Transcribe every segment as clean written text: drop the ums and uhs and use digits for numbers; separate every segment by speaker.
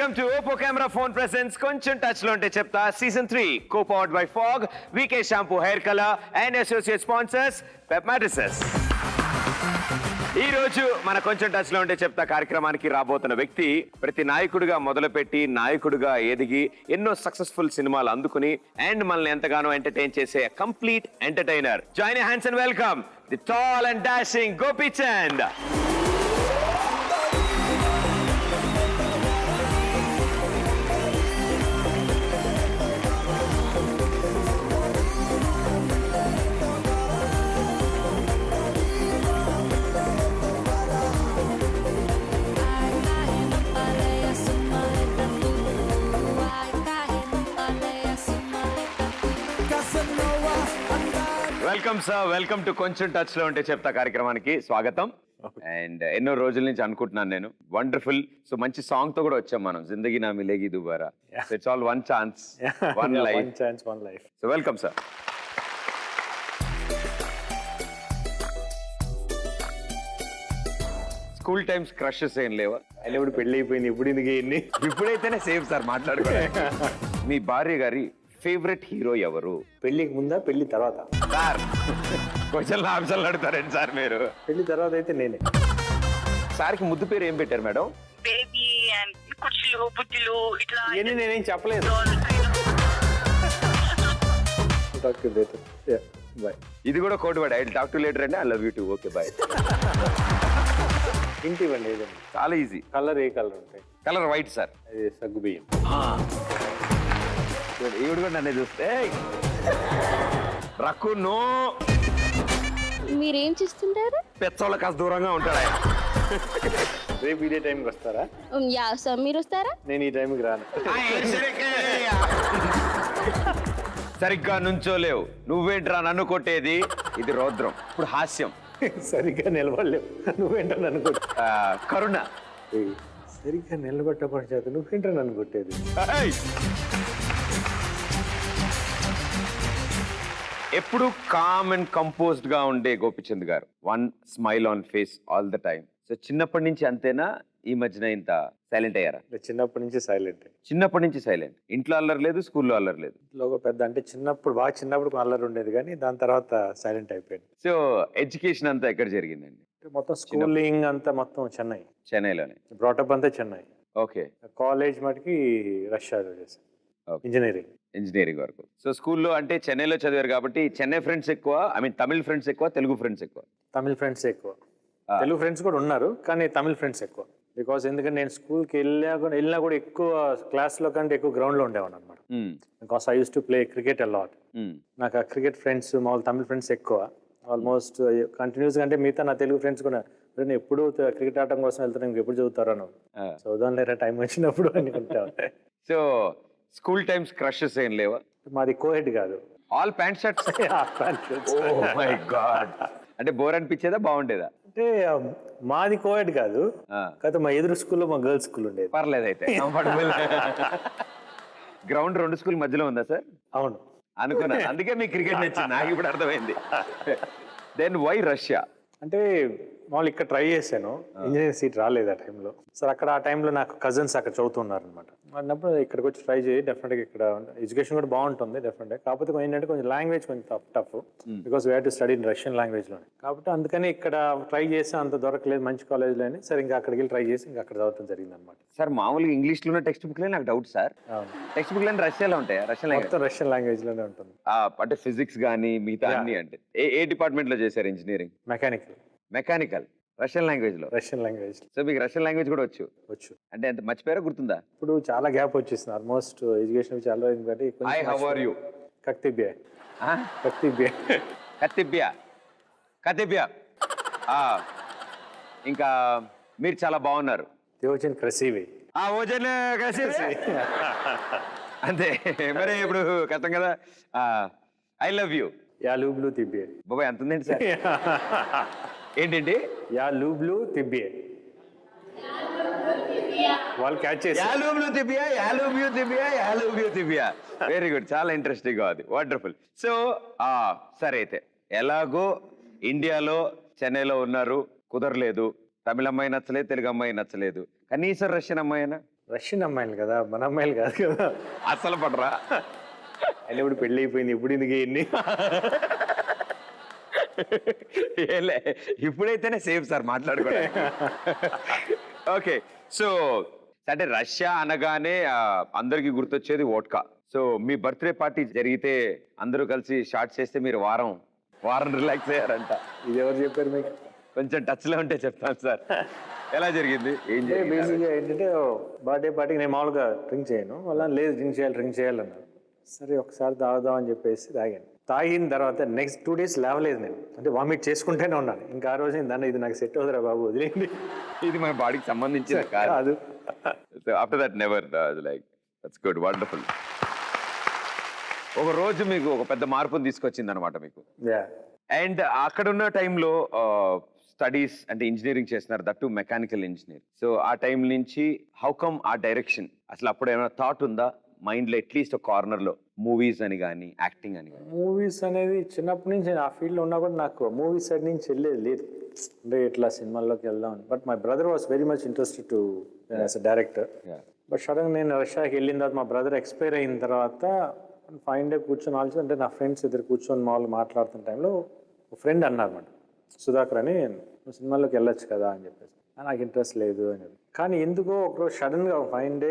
Speaker 1: Welcome to Oppo Camera Phone Presents Koncham Touch Lo Ante Chepta Season 3, co-powered by Fog, VK Shampoo Hair Color and associate sponsors Pep Mattresses. ఈ రోజు మన కొంచెం touch లో ఉంటే చెప్తా కార్యక్రమానికి రాబోతున్న వ్యక్తి ప్రతి నాయకుడిగా మొదలుపెట్టి నాయకుడిగా ఎదిగి ఎన్నో సక్సెస్ఫుల్ సినిమాలు అందుకుని అండ్ మనల్ని ఎంతగానో ఎంటర్టైన్ చేసే complete entertainer. Join hands and welcome the tall and dashing Gopichand. Welcome sir, welcome to కొంచెం టచ్ లో ఉంటే చెప్తా కార్యక్రమానికి స్వాగతం. అండ్ ఎన్నో రోజుల నుంచి అనుకుంటున్నాను నేను, వండర్ఫుల్. సో మంచి సాంగ్ తో కూడా వచ్చాం మనం, జిందగీ నా మిలేగి దుబారా. It's all one chance one life. So welcome sir. School times crushes ఏం లేవా?
Speaker 2: ఇప్పుడు పెళ్లి అయిపోయింది, ఇప్పుడు
Speaker 1: ఇప్పుడైతేనే సేఫ్ సార్ మాట్లాడుకోవాలి. మీ భార్య గారి ఫేవరెట్ హీరో ఎవరు?
Speaker 2: పెళ్లికి ముందా పెళ్లి తర్వాత?
Speaker 1: సార్ క్వశ్చన్లు ఆన్సర్లు అడుగుతారండి సార్ మీరు.
Speaker 2: పెళ్లి తర్వాత అయితే నేనే.
Speaker 1: సార్కి ముద్దు పేరు ఏం పెట్టారు మేడం?
Speaker 3: బేబీ అండ్ కుర్చీలు బుద్ధిలు ఇట్లా
Speaker 2: ఇవన్నీ నేనేం చెప్పలేదు. బాయ్.
Speaker 1: ఇది కూడా code word. I will talk to later అండి. I love you too. Okay bye.
Speaker 2: ఇంటి ఇవ్వండి ఏదండి.
Speaker 1: చాలా ఈజీ.
Speaker 2: కలర్ ఏ కలర్ ఉంటాయి?
Speaker 1: Colour white sir.
Speaker 2: అది సగ్గు బియ్యం.
Speaker 1: ఈవిడ కూడా నన్ను చూస్తే రక్కు నో.
Speaker 4: మీరేం చేస్తుంటారు?
Speaker 1: పెచ్చోళ్ళ కాస్త దూరంగా ఉంటాడు ఆయన.
Speaker 2: రేపు ఇదే టైంకి వస్తారా?
Speaker 4: యా సార్, మీరు వస్తారా?
Speaker 2: నేను ఈ టైంకి రాను.
Speaker 1: సరిగ్గా నుంచోలేవు, నువ్వేంట్రా నన్ను కొట్టేది? ఇది రౌద్రం. ఇప్పుడు హాస్యం.
Speaker 2: సరిగ్గా నిలబడలేవు, నువ్వేంటో నన్ను కొట్టు.
Speaker 1: కరుణ.
Speaker 2: సరిగ్గా నిలబట్టకుండా చేత నువ్వేంటో నన్ను కొట్టేది.
Speaker 1: ఎప్పుడు కామ్ అండ్ కంపోజ్డ్ గా ఉండే గోపిచంద్ గారు, one smile on face all the time. So చిన్నప్పటి నుంచి అంతేనా? ఈ మధ్యన ఇంత సైలెంట్ అయ్యారా?
Speaker 2: చిన్నప్పటి నుంచి సైలెంట్.
Speaker 1: చిన్నప్పటి నుంచి సైలెంట్. ఇంట్లో అల్లరి లేదు, స్కూల్లో అల్లరి లేదు?
Speaker 2: ఇంట్లో పెద్ద అంటే చిన్నప్పుడు బాగా చిన్నప్పుడు అల్లరి ఉండేది, కానీ దాని తర్వాత సైలెంట్ అయిపోయింది.
Speaker 1: సో ఎడ్యుకేషన్ అంతా ఎక్కడ జరిగిందండి?
Speaker 2: మొత్తం స్కూలింగ్ అంతా మొత్తం
Speaker 1: చెన్నైలోనే.
Speaker 2: బ్రాటప్ అంతా చెన్నై.
Speaker 1: ఓకే.
Speaker 2: కాలేజ్ మటుకి రష్యాలో చేశాను, ఇంజనీరింగ్
Speaker 1: వరకు. సో స్కూల్లో అంటే చెన్నైలో చదివారు కాబట్టి చెన్నై ఫ్రెండ్స్ ఎక్కువ, ఐ మీన్ తమిళ ఫ్రెండ్స్ ఎక్కువ, తెలుగు ఫ్రెండ్స్ ఎక్కువ?
Speaker 2: తమిళ ఫ్రెండ్స్ ఎక్కువ. తెలుగు ఫ్రెండ్స్ కూడా ఉన్నారు, కానీ తమిళ ఫ్రెండ్స్ ఎక్కువ. బికాస్ ఎందుకంటే నేను స్కూల్కి వెళ్ళినా కూడా ఎక్కువ క్లాస్లో కంటే ఎక్కువ గ్రౌండ్లో ఉండేవాడు అనమాట. Because I use to play cricket a lot. నాకు ఆ క్రికెట్ ఫ్రెండ్స్ మామూలు తమిళ ఫ్రెండ్స్ ఎక్కువ. ఆల్మోస్ట్ కంటిన్యూస్గా అంటే మిగతా నా తెలుగు ఫ్రెండ్స్ కూడా నేను ఎప్పుడు క్రికెట్ ఆడటం కోసం వెళ్తాను, ఇంక ఎప్పుడు చదువుతారు అని చదువుదాం లేరా టైం వచ్చినప్పుడు అనుకుంటా.
Speaker 1: సో స్కూల్ టైమ్స్ క్రషెస్ ఏం లేవా?
Speaker 2: మాది కోహెడ్ కాదు,
Speaker 1: all pant shirts. My God. అంటే బోర్ అనిపించేదా, బాగుండేదా?
Speaker 2: అంటే మాది కోహెడ్ కాదు, కాకపోతే మా ఎదురు స్కూల్లో మా గర్ల్స్ స్కూల్ ఉండేది.
Speaker 1: పర్లేదు అయితే. గ్రౌండ్ రెండు స్కూల్ మధ్యలో ఉందా సార్?
Speaker 2: అవును
Speaker 1: అనుకున్నా, అందుకే మీకు క్రికెట్ నచ్చింది. నాకు ఇప్పుడు అర్థమైంది. Then why Russia?
Speaker 2: అంటే మామూలు ఇక్కడ ట్రై చేశాను, ఇంజనీరింగ్ సీట్ రాలేదు ఆ టైంలో. సార్ అక్కడ ఆ టైంలో నాకు కజిన్స్ అక్కడ చదువుతున్నారు అనమాట. అన్నప్పుడు ఇక్కడికి వచ్చి ట్రై చేయి, డెఫినెట్గా ఇక్కడ ఎడ్యుకేషన్ కూడా బాగుంటుంది డెఫినెట్గా. కాకపోతే ఏంటంటే కొంచెం లాంగ్వేజ్ కొంచెం tough, because we have to study in Russian లాంగ్వేజ్లోనే. కాబట్టి అందుకని ఇక్కడ ట్రై చేసి అంత దొరకలేదు మంచి కాలేజ్లో అని. సరే ఇంకా అక్కడికి వెళ్ళి ట్రై చేసి ఇంకా అక్కడ చదవడం జరిగింది అనమాట.
Speaker 1: సార్ మామూలుగా ఇంగ్లీష్లోనే టెక్స్ట్ బుక్లే నాకు డౌట్ సార్. టెక్స్ట్ బుక్లు రష్యాలో ఉంటాయి?
Speaker 2: రష్యన్ లాంగ్వేజ్లోనే ఉంటుంది.
Speaker 1: అంటే ఫిజిక్స్ కానీ మిగతా అన్ని. అంటే ఏ డిపార్ట్మెంట్లో చేశారు engineering? Mechanical. Russian language. So మీకు రష్యన్ లాంగ్వేజ్ కూడా వచ్చు? అంటే ఎంత మర్చిపోయారో గుర్తుందా?
Speaker 2: ఇప్పుడు చాలా గ్యాప్ వచ్చేసింది ఆల్మోస్ట్ ఎడ్యుకేషన్ చాలా.
Speaker 1: Hi, how are you? కతిబ్యా. ఇంకా మీరు చాలా బాగున్నారు.
Speaker 2: ఓజన్ క్రసీవి.
Speaker 1: అంతే మరి. ఇప్పుడు కష్టం కదా. I love you.
Speaker 2: యా లూబ్లు తిబ్బే.
Speaker 1: బాబాయ్ అంత ఉందండి సార్. ఏంటండి?
Speaker 2: యా లూబ్లు తిబ్బే. వాళ్ళు క్యాచ్ చేశారు.
Speaker 1: Very good. చాలా ఇంట్రెస్టింగ్ గా ఉంది. వండర్ఫుల్. సో సరే అయితే ఎలాగో ఇండియాలో చెన్నైలో ఉన్నారు, కుదరలేదు. తమిళ అమ్మాయి నచ్చలేదు, తెలుగు అమ్మాయి నచ్చలేదు, కనీసం రష్యన్ అమ్మాయినా?
Speaker 2: రష్యన్ అమ్మాయిలు కదా, మన అమ్మాయిలు కాదు కదా.
Speaker 1: అసలు పడరా?
Speaker 2: అండ్ ఇప్పుడు పెళ్ళి అయిపోయింది, ఇప్పుడు ఇందుకు ఎన్ని.
Speaker 1: ఏలే, ఇప్పుడైతేనే సేఫ్ సార్ మాట్లాడుకోవడానికి. ఓకే, సో అంటే రష్యా అనగానే అందరికి గుర్తొచ్చేది వోడ్కా. సో మీ బర్త్డే పార్టీ జరిగితే అందరూ కలిసి షార్ట్స్ చేస్తే మీరు వారం రిలాక్స్ అయ్యారంట.
Speaker 2: ఇది ఎవరు చెప్పారు మీకు?
Speaker 1: కొంచెం టచ్ లో ఉంటే చెప్తాను సార్. ఎలా జరిగింది? ఏం జరిగింది?
Speaker 2: బేసిక్గా ఏంటంటే బర్త్డే పార్టీకి నేను మామూలుగా డ్రింక్ చేయను, వాళ్ళ లేదు డ్రింక్ చేయాలన్నారు. సరే ఒకసారి తాగుదాం అని చెప్పేసి తాగాను. తాగిన తర్వాత నెక్స్ట్ 2 days లేవలేదు నేను, అంటే వామిట్ చేసుకుంటూనే ఉన్నాను. ఇంకా ఆ రోజు దాన్ని ఇది నాకు సెట్ అవుతురా బాబు, వదిలేండి,
Speaker 1: ఇది మన బాడీకి సంబంధించింది కాదు. So after that never like that's good, wonderful. ఒక రోజు మీకు ఒక పెద్ద మార్పుని తీసుకొచ్చింది అనమాట మీకు. అండ్ అక్కడున్న టైంలో స్టడీస్ అంటే ఇంజనీరింగ్ చేస్తున్నారు, దట్టు మెకానికల్ ఇంజనీర్. సో ఆ టైం నుంచి హౌ కమ్ ఆ డైరెక్షన్? అసలు అప్పుడు ఏమైనా థాట్ ఉందా మైండ్లో, అట్లీస్ట్ ఒక కార్నర్లో మూవీస్ అని కానీ యాక్టింగ్ అని కానీ?
Speaker 2: మూవీస్ అనేది చిన్నప్పటి నుంచి ఆ ఫీల్డ్లో ఉన్నా కూడా నాకు మూవీస్ సైడ్ నుంచి వెళ్ళేది లేదు, అంటే ఇట్లా సినిమాల్లోకి వెళ్దాం. But my brother was very much interested to as a director. But సడన్గా నేను రష్యాకి వెళ్ళిన తర్వాత మా బ్రదర్ ఎక్స్పైర్ అయిన తర్వాత ఫైన్ డే కూర్చొని ఆలోచన, అంటే నా ఫ్రెండ్స్ ఇద్దరు కూర్చొని మామూలు మాట్లాడుతున్న టైంలో ఒక ఫ్రెండ్ అన్నారన్నమాట, సుధాకర్ అని, నువ్వు సినిమాల్లోకి వెళ్ళొచ్చు కదా అని చెప్పేసి. నాకు ఇంట్రెస్ట్ లేదు అని. కానీ ఎందుకో ఒకరోజు సడన్గా ఫైన్ డే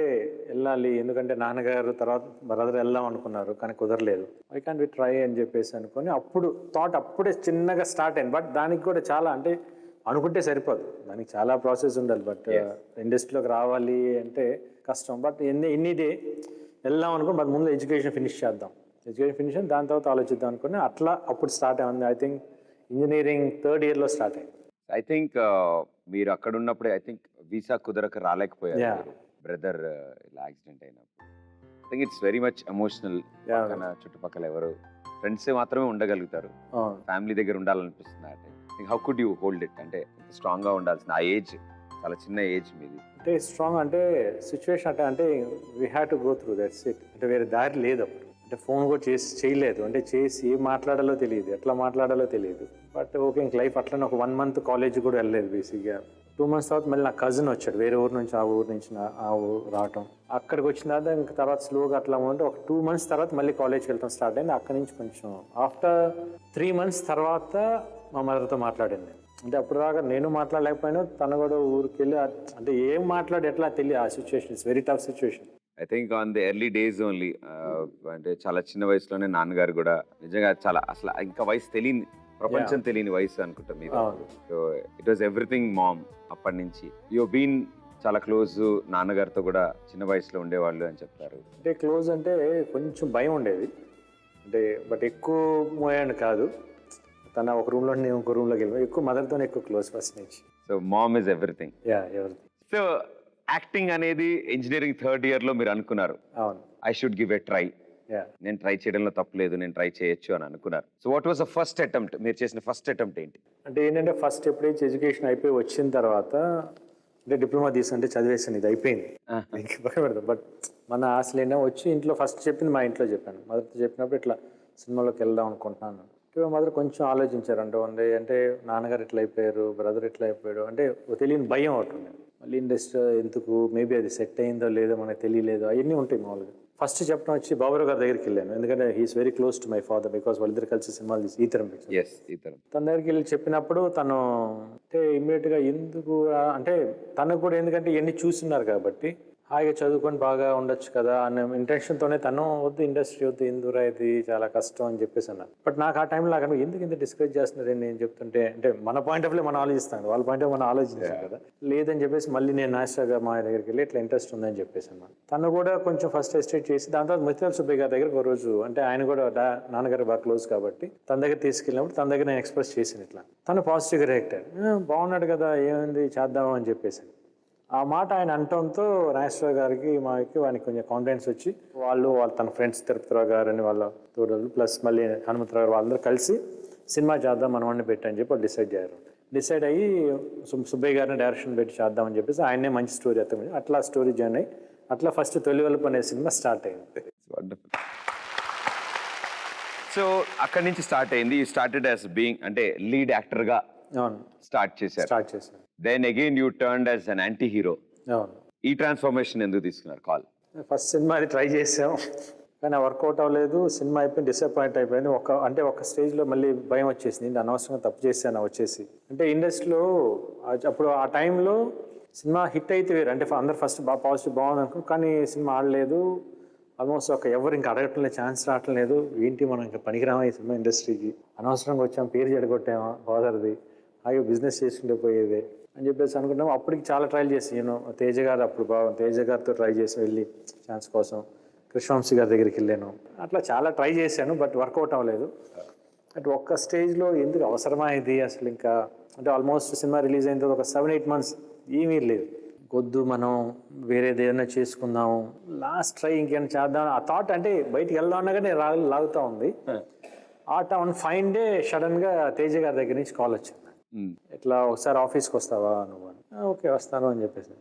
Speaker 2: వెళ్ళాలి, ఎందుకంటే నాన్నగారు తర్వాత బ్రదర్ వెళ్దాం అనుకున్నారు కానీ కుదరలేదు. ఐ క్యాన్ వి ట్రై అని చెప్పేసి అనుకుని అప్పుడు థాట్ అప్పుడే చిన్నగా స్టార్ట్ అయింది. బట్ దానికి కూడా చాలా, అంటే అనుకుంటే సరిపోదు, దానికి చాలా ప్రాసెస్ ఉండాలి. బట్ ఇండస్ట్రీలోకి రావాలి అంటే కష్టం. బట్ ఎన్ని వెళ్దాం అనుకుని, బట్ ముందు ఎడ్యుకేషన్ ఫినిష్ చేద్దాం, ఎడ్యుకేషన్ ఫినిష్ దాని తర్వాత ఆలోచిద్దాం అనుకుని అట్లా అప్పుడు స్టార్ట్ అయింది. I think engineering 3rd year start అయింది.
Speaker 1: ఐ థింక్ మీరు అక్కడ ఉన్నప్పుడే ఐ థింక్ వీసా కుదరక రాలేకపోయారు బ్రదర్ ఇలా యాక్సిడెంట్ అయినప్పుడు. I think it's very much emotional. చుట్టుపక్కల ఎవరు ఫ్రెండ్స్ మాత్రమే ఉండగలుగుతారు, ఫ్యామిలీ దగ్గర ఉండాలనిపిస్తుంది ఆ time. How could you hold it? అంటే స్ట్రాంగ్ గా ఉండాల్సిన ఆ ఏజ్, చాలా చిన్న ఏజ్ మీది. అంటే
Speaker 2: స్ట్రాంగ్ అంటే సిచ్యువేషన్ అంటే we have to go through that's it. అంటే వేరే దారి లేదు అప్పుడు. అంటే ఫోన్ కూడా చేయలేదు, అంటే చేసి ఏం మాట్లాడాలో తెలియదు, ఎట్లా మాట్లాడాలో తెలియదు. బట్ ఓకే, ఇంక లైఫ్ అట్లనే. ఒక 1 month కాలేజ్ కూడా వెళ్ళలేదు బేసిక్గా. 2 months తర్వాత మళ్ళీ నా కజిన్ వచ్చాడు, వేరే ఊరు నుంచి ఆ ఊరు నుంచి ఆ ఊరు రావటం. అక్కడికి వచ్చిన తర్వాత ఇంకా తర్వాత స్లోగా అట్లా ఉంటే ఒక 2 months తర్వాత మళ్ళీ కాలేజ్కి వెళ్తాం స్టార్ట్ అయింది. అక్కడి నుంచి కొంచెం ఆఫ్టర్ 3 months తర్వాత మా మదర్తో మాట్లాడింది. అంటే అప్పుడు దాకా నేను మాట్లాడలేకపోయినా తను కూడా ఊరికి వెళ్ళి, అంటే ఏం మాట్లాడి ఎట్లా తెలియదు. ఆ situation it's very tough situation.
Speaker 1: I think on the early days only, అంటే చాలా చిన్న వయసులోనే నాన్నగారు కూడా నిజంగా చాలా అసలు ఇంకా వయసు తెలియని, ప్రపంచం తెలియని వయసు అనుకుంటా మీరు. So it was everything mom. అప్పటి నుంచి యు బీన్ చాలా క్లోజ్ నాన్నగారితో కూడా చిన్న వయసులో ఉండేవాళ్ళు అని చెప్తారు.
Speaker 2: అంటే క్లోజ్ అంటే కొంచెం భయం ఉండేది, అంటే బట్ ఎక్కువ మోయాను కాదు. తన ఒక రూమ్లో నేను ఒక రూమ్లోకి వెళ్ళిపోయి ఎక్కువ మదర్తోనే ఎక్కువ క్లోజ్ ఫస్ట్ నుంచి.
Speaker 1: So mom is everything.
Speaker 2: Everything.
Speaker 1: So acting అనేది ఇంజనీరింగ్ 3rd year లో మీరు అనుకున్నారు,
Speaker 2: అవును,
Speaker 1: I should give a try, నేను ట్రై చేయడంలో తప్పలేదు, నేను ట్రై చేయొచ్చు అని అనుకున్నారు. So what was the first attempt? మీరు చేసిన ఫస్ట్ అటెంప్ట్ ఏంటి?
Speaker 2: అంటే ఏంటంటే ఫస్ట్ ఎప్పుడైతే ఎడ్యుకేషన్ అయిపోయి వచ్చిన తర్వాత, అంటే డిప్లొమా తీసుకుంటే చదివేసాను, ఇది అయిపోయింది ఇంక పెడతాం. బట్ మన ఆశలేనా వచ్చి ఇంట్లో ఫస్ట్ చెప్పింది మా ఇంట్లో చెప్పాను. మదర్తో చెప్పినప్పుడు ఇట్లా సినిమాలోకి వెళ్దాం అనుకుంటున్నాను. మదర్ కొంచెం ఆలోచించారు, అంటే నాన్నగారు ఎట్లా అయిపోయారు, బ్రదర్ ఎట్లా అయిపోయాడు, అంటే తెలియని భయం అవుతుంది. మళ్ళీ ఇండస్ట్రీ ఎందుకు, మేబీ అది సెట్ అయిందో లేదో మనకు తెలియలేదు, అవన్నీ ఉంటాయి మామూలుగా. ఫస్ట్ చెప్పడం వచ్చి బాబురావు గారి దగ్గరికి వెళ్ళాను, ఎందుకంటే he's very close to my father, because వాళ్ళిద్దరు కలిసి సినిమాలు తీసి ఈతరం
Speaker 1: పెట్టారు.
Speaker 2: తన దగ్గరికి వెళ్ళి చెప్పినప్పుడు తను అంటే ఇమ్మీడియట్గా ఎందుకు అంటే తనకు కూడా, ఎందుకంటే ఇవన్నీ చూస్తున్నారు కాబట్టి హాయిగా చదువుకొని బాగా ఉండొచ్చు కదా అనే ఇంటెన్షన్తోనే తను వద్దు ఇండస్ట్రీ వద్దు, ఎందురా ఇది చాలా కష్టం అని చెప్పేసి అన్నారు. బట్ నాకు ఆ టైంలో అక్కడ ఎందుకు ఇంత డిస్కరేజ్ చేస్తున్నారు నేను చెప్తుంటే, అంటే మన పాయింట్ ఆఫ్ వ్యూ మనం ఆలోచిస్తాను, వాళ్ళ పాయింట్ ఆఫ్ మనం ఆలోచించాం కదా, లేదని చెప్పేసి మళ్ళీ నేను నాస్టాగా మా దగ్గరికి వెళ్ళి ఇట్లా ఇంట్రెస్ట్ ఉందని చెప్పేసి అన్నాను. తను కూడా కొంచెం ఫస్ట్ ఎస్టేట్ చేసి దాని తర్వాత మిత్రాల సుబ్బయ్య గారి దగ్గర ఒక రోజు, అంటే ఆయన కూడా నాన్నగారు బాగా క్లోజ్ కాబట్టి తన దగ్గర తీసుకెళ్ళినప్పుడు తన దగ్గర నేను ఎక్స్ప్రెస్ చేసాను ఇట్లా. తను పాజిటివ్గా రియాక్ట్ అయ్యారు, బాగున్నాడు కదా ఏమైంది చేద్దాము అని చెప్పేసి. ఆ మాట ఆయన అంటంతో నాగేశ్వరరావు గారికి మాకి వానికి కొంచెం కాన్ఫిడెన్స్ వచ్చి వాళ్ళు తన ఫ్రెండ్స్ తిరుపతిరావు గారు అని వాళ్ళ తోడలు ప్లస్ మళ్ళీ హనుమంతరావు గారు వాళ్ళందరూ కలిసి సినిమా చేద్దాం మనవాడిని పెట్టని చెప్పి వాళ్ళు డిసైడ్ అయ్యి సుబ్బయ్య గారిని డైరెక్షన్ పెట్టి చేద్దామని చెప్పేసి ఆయనే మంచి స్టోరీ అర్థం అట్లా స్టోరీ జాయిన్ అయ్యి అట్లా ఫస్ట్ తొలివలుపు అనే సినిమా స్టార్ట్ అయింది.
Speaker 1: సో అక్కడి నుంచి స్టార్ట్ అయింది. యూ స్టార్టెడ్ యాజ్ బీయింగ్ అంటే లీడ్ యాక్టర్గా స్టార్ట్ చేశారు.
Speaker 2: స్టార్ట్ చేశారు.
Speaker 1: Then again you turned as an anti-hero. ఈ ట్రాన్స్ఫర్మేషన్ ఎందుకు తీసుకున్నారు కాల్?
Speaker 2: ఫస్ట్ సినిమా అది ట్రై చేసాం, కానీ వర్కౌట్ అవ్వలేదు. సినిమా అయిపోయి డిసప్పాయింట్ అయిపోయింది. ఒక స్టేజ్లో మళ్ళీ భయం వచ్చేసింది, అనవసరంగా తప్పు చేశాను వచ్చేసి. అంటే ఇండస్ట్రీలో అప్పుడు ఆ టైంలో సినిమా హిట్ అయితే వేరు, అంటే అందరు ఫస్ట్ బాగా పాజిటివ్ బాగుంది అనుకో, కానీ సినిమా ఆడలేదు. ఆల్మోస్ట్ ఎవరు ఇంకా అడగట్లేదు, ఛాన్స్ రావట్లేదు. ఏంటి మనం ఇంకా పనికిరామా ఈ సినిమా ఇండస్ట్రీకి, అనవసరంగా వచ్చాం, పేరు చెడగొట్టామా ఫాదర్ది, అయ్యో బిజినెస్ చేసుకుంటే పోయేదే అని చెప్పేసి అనుకుంటాం. అప్పటికి చాలా ట్రైల్ చేసి తేజ గారు, అప్పుడు బాగుంది, తేజ గారితో ట్రై చేసి వెళ్ళి ఛాన్స్ కోసం కృష్ణవంశీ గారి దగ్గరికి వెళ్ళాను. అట్లా చాలా ట్రై చేశాను, బట్ వర్కౌట్ అవ్వలేదు. అంటే ఒక్క స్టేజ్లో ఎందుకు అవసరమా ఇది అసలు, ఇంకా అంటే ఆల్మోస్ట్ సినిమా రిలీజ్ అయిన తర్వాత ఒక 7-8 months ఏమీ లేదు. వద్దు మనం వేరేది ఏదైనా చేసుకుందాము, లాస్ట్ ట్రై ఇంకేమైనా చేద్దాం ఆ థాట్, అంటే బయటికి వెళ్దాం అన్నా కానీ లాగుతూ ఉంది. ఆ టౌన్ ఫైన్ డే సడన్గా తేజ గారి దగ్గర నుంచి కాల్ వచ్చింది, ఇట్లా ఒకసారి ఆఫీస్కి వస్తావా నువ్వు అని. ఓకే వస్తాను అని చెప్పేసి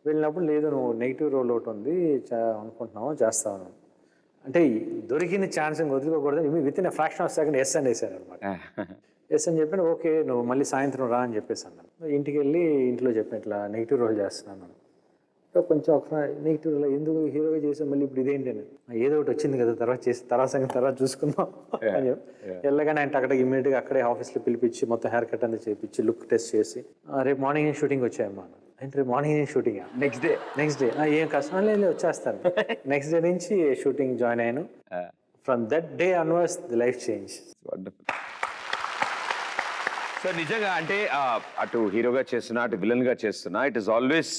Speaker 2: వెళ్ళినప్పుడు, లేదు నువ్వు నెగిటివ్ రోల్ ఒకటి ఉంది అనుకుంటున్నావు, చేస్తావు అంటే దొరికిన ఛాన్స్ వదులుకోకూడదు. Within fraction of second yes అని వేసాను అనమాట. ఎస్ అని చెప్పాను. ఓకే నువ్వు మళ్ళీ సాయంత్రం రా అని చెప్పేసి అన్నాను. ఇంటికి వెళ్ళి ఇంట్లో చెప్పాను ఇట్లా నెగిటివ్ రోల్ చేస్తున్నాను. కొంచెం ఒక నెగిటివ్ రోల్ ఎందుకు హీరోగా చేసాం, మళ్ళీ ఇప్పుడు ఇదేంటి అని. ఏదో ఒకటి వచ్చింది కదా, తర్వాత సంగతి తర్వాత చూసుకుందాం అని చెప్పి వెళ్ళగానే ఆయన అక్కడికి ఇమీడియట్గా అక్కడే ఆఫీస్లో పిలిపించి మొత్తం హెయిర్ కట్ అంతా చేయించి లుక్ టెస్ట్ చేసి, రేపు మార్నింగ్ షూటింగ్ వచ్చాయమ్మా అంటే, రేపు మార్నింగ్ షూటింగ్ నెక్స్ట్ డే ఏం కష్టం లేదు వచ్చేస్తాను. నెక్స్ట్ డే నుంచి షూటింగ్ జాయిన్ అయ్యాను. From that day onwards the life change.
Speaker 1: So నిజంగా అంటే అటు హీరోగా చేస్తున్నా, అటు విలన్ గా చేస్తున్నా, it is always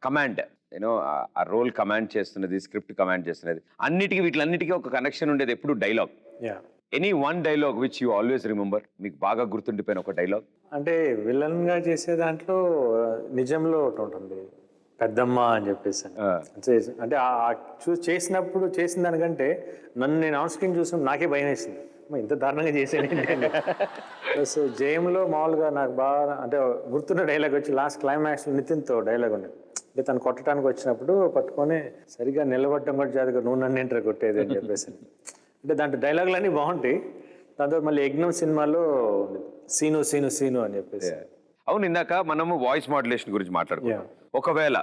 Speaker 1: command, you know ఆ రోల్ కమాండ్ చేస్తున్నది, స్క్రిప్ట్ కమాండ్ చేస్తున్నది, వీటిలన్నిటికీ ఒక కనెక్షన్ ఉండేది ఎప్పుడు dialogue. Any one dialogue which you always remember, మీకు బాగా గుర్తుండిపోయిన ఒక డైలాగ్?
Speaker 2: అంటే విలన్ గా చేసే దాంట్లో నిజంలో ఒకటి ఉంటుంది, పెద్దమ్మ అని చెప్పేసి. అంటే చేసినప్పుడు చేసిన దానికంటే నన్ను నేను ఆన్ స్క్రీన్ చూసినప్పుడు నాకే భయం వేసింది, ఇంత దారుణంగా చేసేది. ప్లస్ జయంలో మామూలుగా నాకు బాగా అంటే గుర్తున్న డైలాగ్ వచ్చి లాస్ట్ క్లైమాక్స్ నితిన్తో డైలాగ్ ఉండేది. అంటే తను కొట్టడానికి వచ్చినప్పుడు పట్టుకొని సరిగ్గా నిలబడటం కూడా జాతిగా నువ్వు నన్ను ఎంటర్ కొట్టేది అని చెప్పేసి. అంటే దాంట్లో డైలాగులు అన్నీ బాగుంటాయి. దాంతో మళ్ళీ యజ్ఞం సినిమాలో సీను సీను సీను అని చెప్పేసి.
Speaker 1: అవును, ఇందాక మనము వాయిస్ మాడ్యులేషన్ గురించి మాట్లాడుకున్నాం. ఒకవేళ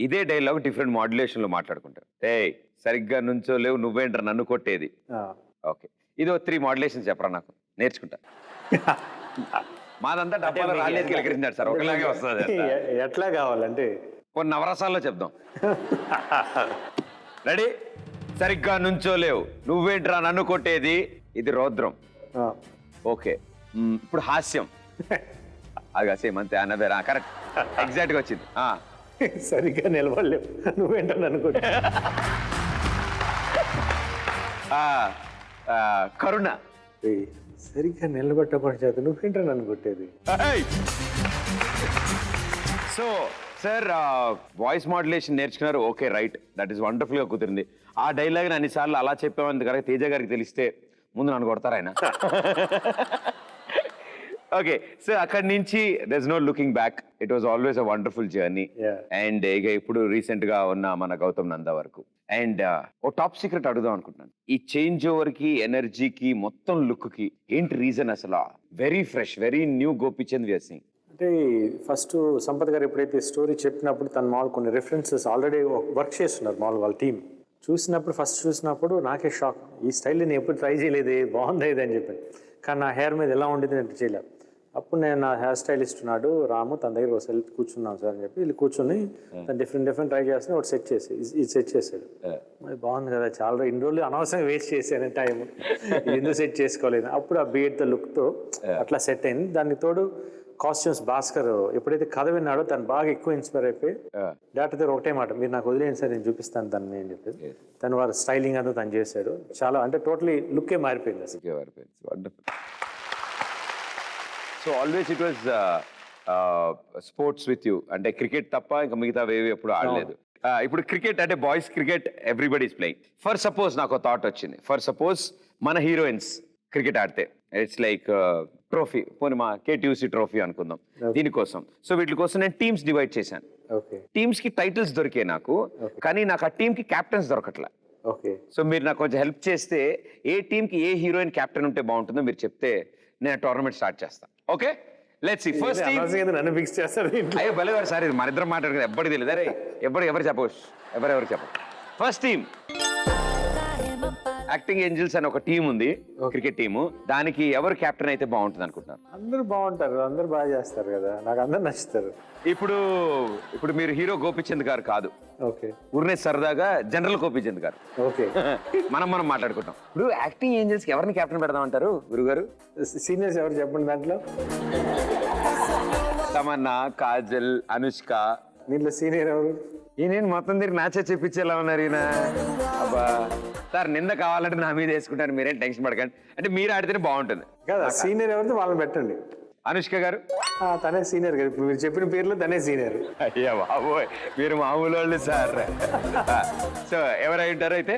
Speaker 1: ఇదే డైలాగ్ డిఫరెంట్ మాడ్యులేషన్ లో మాట్లాడుకుంటాం, సరిగ్గా నుంచో లేవు నువ్వేంటారు నన్ను కొట్టేది. ఓకే, ఇదో 3 మాడ్యులేషన్ చెప్పరా నాకు, నేర్చుకుంటా. మాదంతా డబ్బాలో రాలేసుకెళ్ళి సార్, ఒకలాగే వస్తుంది.
Speaker 2: ఎట్లా కావాలంటే
Speaker 1: కొన్ని నవరసాల్లో చెప్దాం. రెడీ? సరిగ్గా నుంచో లేవు నువ్వేంట్రా నన్ను కొట్టేది, ఇది రౌద్రం. ఓకే, ఇప్పుడు హాస్యం. అది సేమ్ అంతే, అనవేరా, కరెక్ట్, ఎగ్జాక్ట్ గా వచ్చింది.
Speaker 2: సరిగ్గా నిలబడలేవు నువ్వేంటో నన్ను కొట్టే.
Speaker 1: కరుణ.
Speaker 2: సరిగ్గా నిలబట్టకుండా చేత నువ్వేంటో నన్ను కొట్టేది.
Speaker 1: సో సార్ వాయిస్ మాడ్యులేషన్ నేర్చుకున్నారు, okay right, that is wonderful గా కుదిరింది. ఆ డైలాగ్ అన్నిసార్లు అలా చెప్పామని కనుక తేజ గారికి తెలిస్తే ముందు నన్ను కొడతారు ఆయన. ఓకే, సో అక్కడి నుంచి there's no looking back, it was always a wonderful journey. And ఇక ఇప్పుడు రీసెంట్ గా ఉన్న మన గౌతమ్ నందా వరకు. అండ్ ఓ టాప్ సీక్రెట్ అడుగుదాం అనుకుంటున్నాను, ఈ చేంజ్ ఓవర్ కి, ఎనర్జీకి, మొత్తం లుక్ కి ఏంటి రీజన్ అసలు? Very fresh, very new Gopichand we are seeing.
Speaker 2: అంటే ఫస్ట్ సంపత్ గారు ఎప్పుడైతే స్టోరీ చెప్పినప్పుడు తన మామూలు కొన్ని రెఫరెన్సెస్ ఆల్రెడీ వర్క్ చేస్తున్నారు మామూలు వాళ్ళ టీం. ఫస్ట్ చూసినప్పుడు నాకే షాక్, ఈ స్టైల్ నేను ఎప్పుడు ట్రై చేయలేదు, బాగుంది ఇది అని చెప్పాను. కానీ నా హెయిర్ మీద ఎలా ఉండేది నేను చేయలేదు. అప్పుడు నేను నా హెయిర్ స్టైలిస్ట్ ఉన్నాడు రాము, తన దగ్గర ఒకసారి కూర్చున్నాను సార్ అని చెప్పి వీళ్ళు కూర్చొని తను డిఫరెంట్ ట్రై చేస్తే ఒకటి సెట్ చేసి ఇది సెట్ చేశాడు. మరి బాగుంది కదా, చాలా ఇన్ని రోజులు అనవసరంగా వేస్ట్ చేశాను టైం, ఎందుకు సెట్ చేసుకోలేదు. అప్పుడు ఆ బీఎడ్తో లుక్తో అట్లా సెట్ అయింది. దానికి తోడు కాస్ట్యూమ్స్ భాస్కర్ ఎప్పుడైతే కథ విన్నాడో తను బాగా ఎక్కువ ఇన్స్పైర్ అయిపోయి డాక్టర్ దగ్గర ఒకటే మాట, మీరు నాకు వదిలేయండి సార్ నేను చూపిస్తాను తనని అని చెప్పేసి తను వారి స్టైలింగ్ అంతా తను చేశాడు. చాలా అంటే టోటలీ లుక్కే మారిపోయింది అసలు.
Speaker 1: So always it was sports with you, అంటే క్రికెట్ తప్ప ఇంకా మిగతా వేవి ఎప్పుడు ఆడలేదు. ఇప్పుడు క్రికెట్ అంటే boys cricket everybody is playing. For suppose నాకు థాట్ వచ్చింది, ఫర్ సపోజ్ మన హీరోయిన్స్ క్రికెట్ ఆడితే ఇట్స్ లైక్ ట్రోఫీ, పోనీ మా KTUC ట్రోఫీ అనుకుందాం. దీనికోసం సో వీటి కోసం నేను టీమ్స్ డివైడ్ చేశాను. టీమ్స్ కి టైటిల్స్ దొరికాయి నాకు, కానీ నాకు ఆ టీమ్ కి క్యాప్టెన్స్ దొరకట్లే. సో మీరు నాకు కొంచెం హెల్ప్ చేస్తే ఏ టీమ్ కి ఏ హీరోయిన్ క్యాప్టెన్ ఉంటే బాగుంటుందో మీరు చెప్తే నేను టోర్నమెంట్ స్టార్ట్ చేస్తాను. Okay, let's see first team.
Speaker 2: నన్ను ఫిక్స్ చేస్తారు.
Speaker 1: అయ్యో భలేవారు సార్, ఇది మన ఇద్దరం మాట్లాడుకుని ఎప్పటికి తెలియదు. అరే ఎవరు చెప్పవచ్చు, ఎవరు చెప్పచ్చు. ఫస్ట్ టీమ్ యాక్టింగ్ ఏంజల్స్ అని ఒక టీం ఉంది, క్రికెట్ టీము. దానికి ఎవరు కెప్టెన్ అయితే బాగుంటుంది అనుకుంటున్నారు?
Speaker 2: అందరూ బాగుంటారు, అందరూ బాగా చేస్తారు కదా, నాకు అందరు నచ్చుతారు.
Speaker 1: ఇప్పుడు మీరు హీరో గోపిచంద్ గారు కాదు,
Speaker 2: ఓకే,
Speaker 1: ఊరినే సరదాగా జనరల్ గోపిచంద్ గారు.
Speaker 2: ఓకే,
Speaker 1: మనం మాట్లాడుకుంటాం. ఇప్పుడు యాక్టింగ్ ఏంజల్స్ కి ఎవరిని కెప్టెన్ పెడదాం అంటారు గురుగారు?
Speaker 2: సీనియర్స్ ఎవరు చెప్పండి దాంట్లో.
Speaker 1: తమన్నా, కాజల్, అనుష్క.
Speaker 2: దీంట్లో సీనియర్ ఎవరు?
Speaker 1: నేను మొత్తం తిరిగి మ్యాచ్ చెప్పించేలా ఉన్నారు ఈయన. అబ్బా సార్, నింద కావాలంటే నా మీద వేసుకుంటాను, మీరేం టెన్షన్ పడకండి. అంటే మీరు ఆడితేనే బాగుంటుంది
Speaker 2: కదా. సీనియర్ ఎవరితో వాళ్ళని పెట్టండి.
Speaker 1: అనుష్క గారు
Speaker 2: తనే సీనియర్ గారు, ఇప్పుడు మీరు చెప్పిన పేర్లో తనే సీనియర్.
Speaker 1: అయ్యా బాబోయ్, మీరు మామూలు వాళ్ళు సార్. సో ఎవరై ఉంటారు అయితే?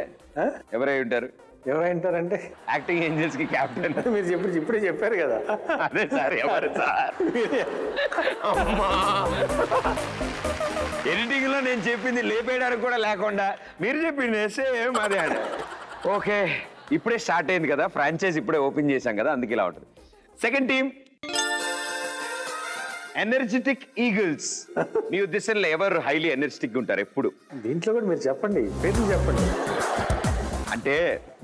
Speaker 1: ఎవరై ఉంటారు?
Speaker 2: ఎవరైంటారంటే
Speaker 1: యాక్టింగ్ ఏంజల్స్ కి కెప్టెన్
Speaker 2: మీరు ఇప్పుడే చెప్పారు కదా.
Speaker 1: అదే సార్, ఎవరు సార్? అమ్మా, ఎడిటింగ్ లో నేను చెప్పింది లేపేయడానికి కూడా లేకుండా మీరు చెప్పింది సేమ్ అదే అండి. ఓకే, ఇప్పుడే స్టార్ట్ అయింది కదా ఫ్రాంచైజ్, ఇప్పుడే ఓపెన్ చేశాం కదా, అందుకే ఇలా ఉంటుంది. Second team energetic Eagles. మీ ఉద్దేశంలో ఎవరు హైలీ ఎనర్జెటిక్ ఉంటారు ఎప్పుడు?
Speaker 2: దీంట్లో కూడా మీరు చెప్పండి, పేర్లు చెప్పండి.
Speaker 1: అంటే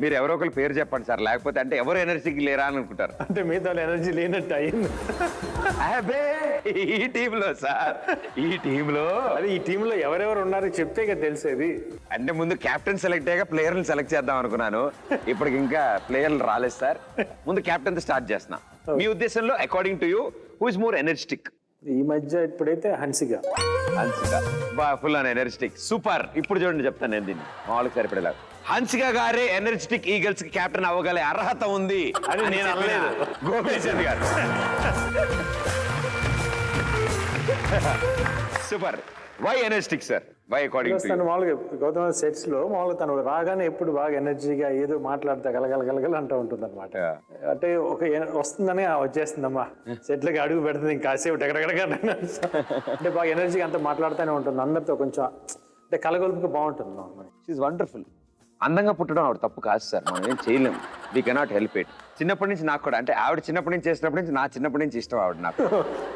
Speaker 1: మీరు ఎవరో ఒకరు పేరు చెప్పండి సార్, లేకపోతే అంటే ఎవరు ఎనర్జీకి లేరా అని అనుకుంటారు.
Speaker 2: అంటే మిగతా ఎనర్జీ లేనట్టు అయింది.
Speaker 1: అబ్బే ఈ టీంలో సార్, ఈ టీంలో
Speaker 2: అదే ఈ టీంలో ఎవరెవరు ఉన్నారో చెప్తే కదా తెలిసేది.
Speaker 1: అంటే ముందు కెప్టెన్ సెలెక్ట్ అయ్యాక ప్లేయర్ని సెలెక్ట్ చేద్దాం అనుకున్నాను. ఇప్పటికి ఇంకా ప్లేయర్లు రాలేదు సార్. ముందు కెప్టెన్ తో స్టార్ట్ చేస్తున్నా. మీ ఉద్దేశంలో according to you who is more energetic?
Speaker 2: ఈ మధ్య ఇప్పుడైతే హన్సిక.
Speaker 1: ఫుల్ అని ఎనర్జెటిక్, సూపర్. ఇప్పుడు చూడండి చెప్తాను నేను దీన్ని మామూలుగా సరిపడేలా. హన్సిక గారే ఎనర్జెటిక్ ఈగల్స్ కి కెప్టెన్ అవ్వగల అర్హత ఉంది అని నేను అనలేదు, గోపిచంద్ గారు. Super. Why energetic sir? Why according to you?
Speaker 2: మామూలుగా గౌతమ సెట్స్ లో మామూలుగా తను రాగానే ఎప్పుడు బాగా ఎనర్జీగా ఏదో మాట్లాడితే గలగల అంటూ ఉంటుంది అనమాట. అంటే ఒక వస్తుందని వచ్చేస్తుందమ్మా, సెట్లకి అడుగు పెడుతుంది, ఇంకాసేపు ఎక్కడెక్కడ అంటే బాగా ఎనర్జీగా అంతా మాట్లాడుతూనే ఉంటుంది అందరితో. కొంచెం అంటే కలగొలుపుగా బాగుంటుంది.
Speaker 1: She is wonderful. అందంగా పుట్టడం ఆవిడ తప్పు కాదు సార్, మనం ఏం చేయలేం. We cannot help it. చిన్నప్పటి నుంచి నాకు కూడా, అంటే ఆవిడ చిన్నప్పటి నుంచి చేసినప్పటి నుంచి నా చిన్నప్పటి నుంచి ఇష్టం ఆవిడ నాకు.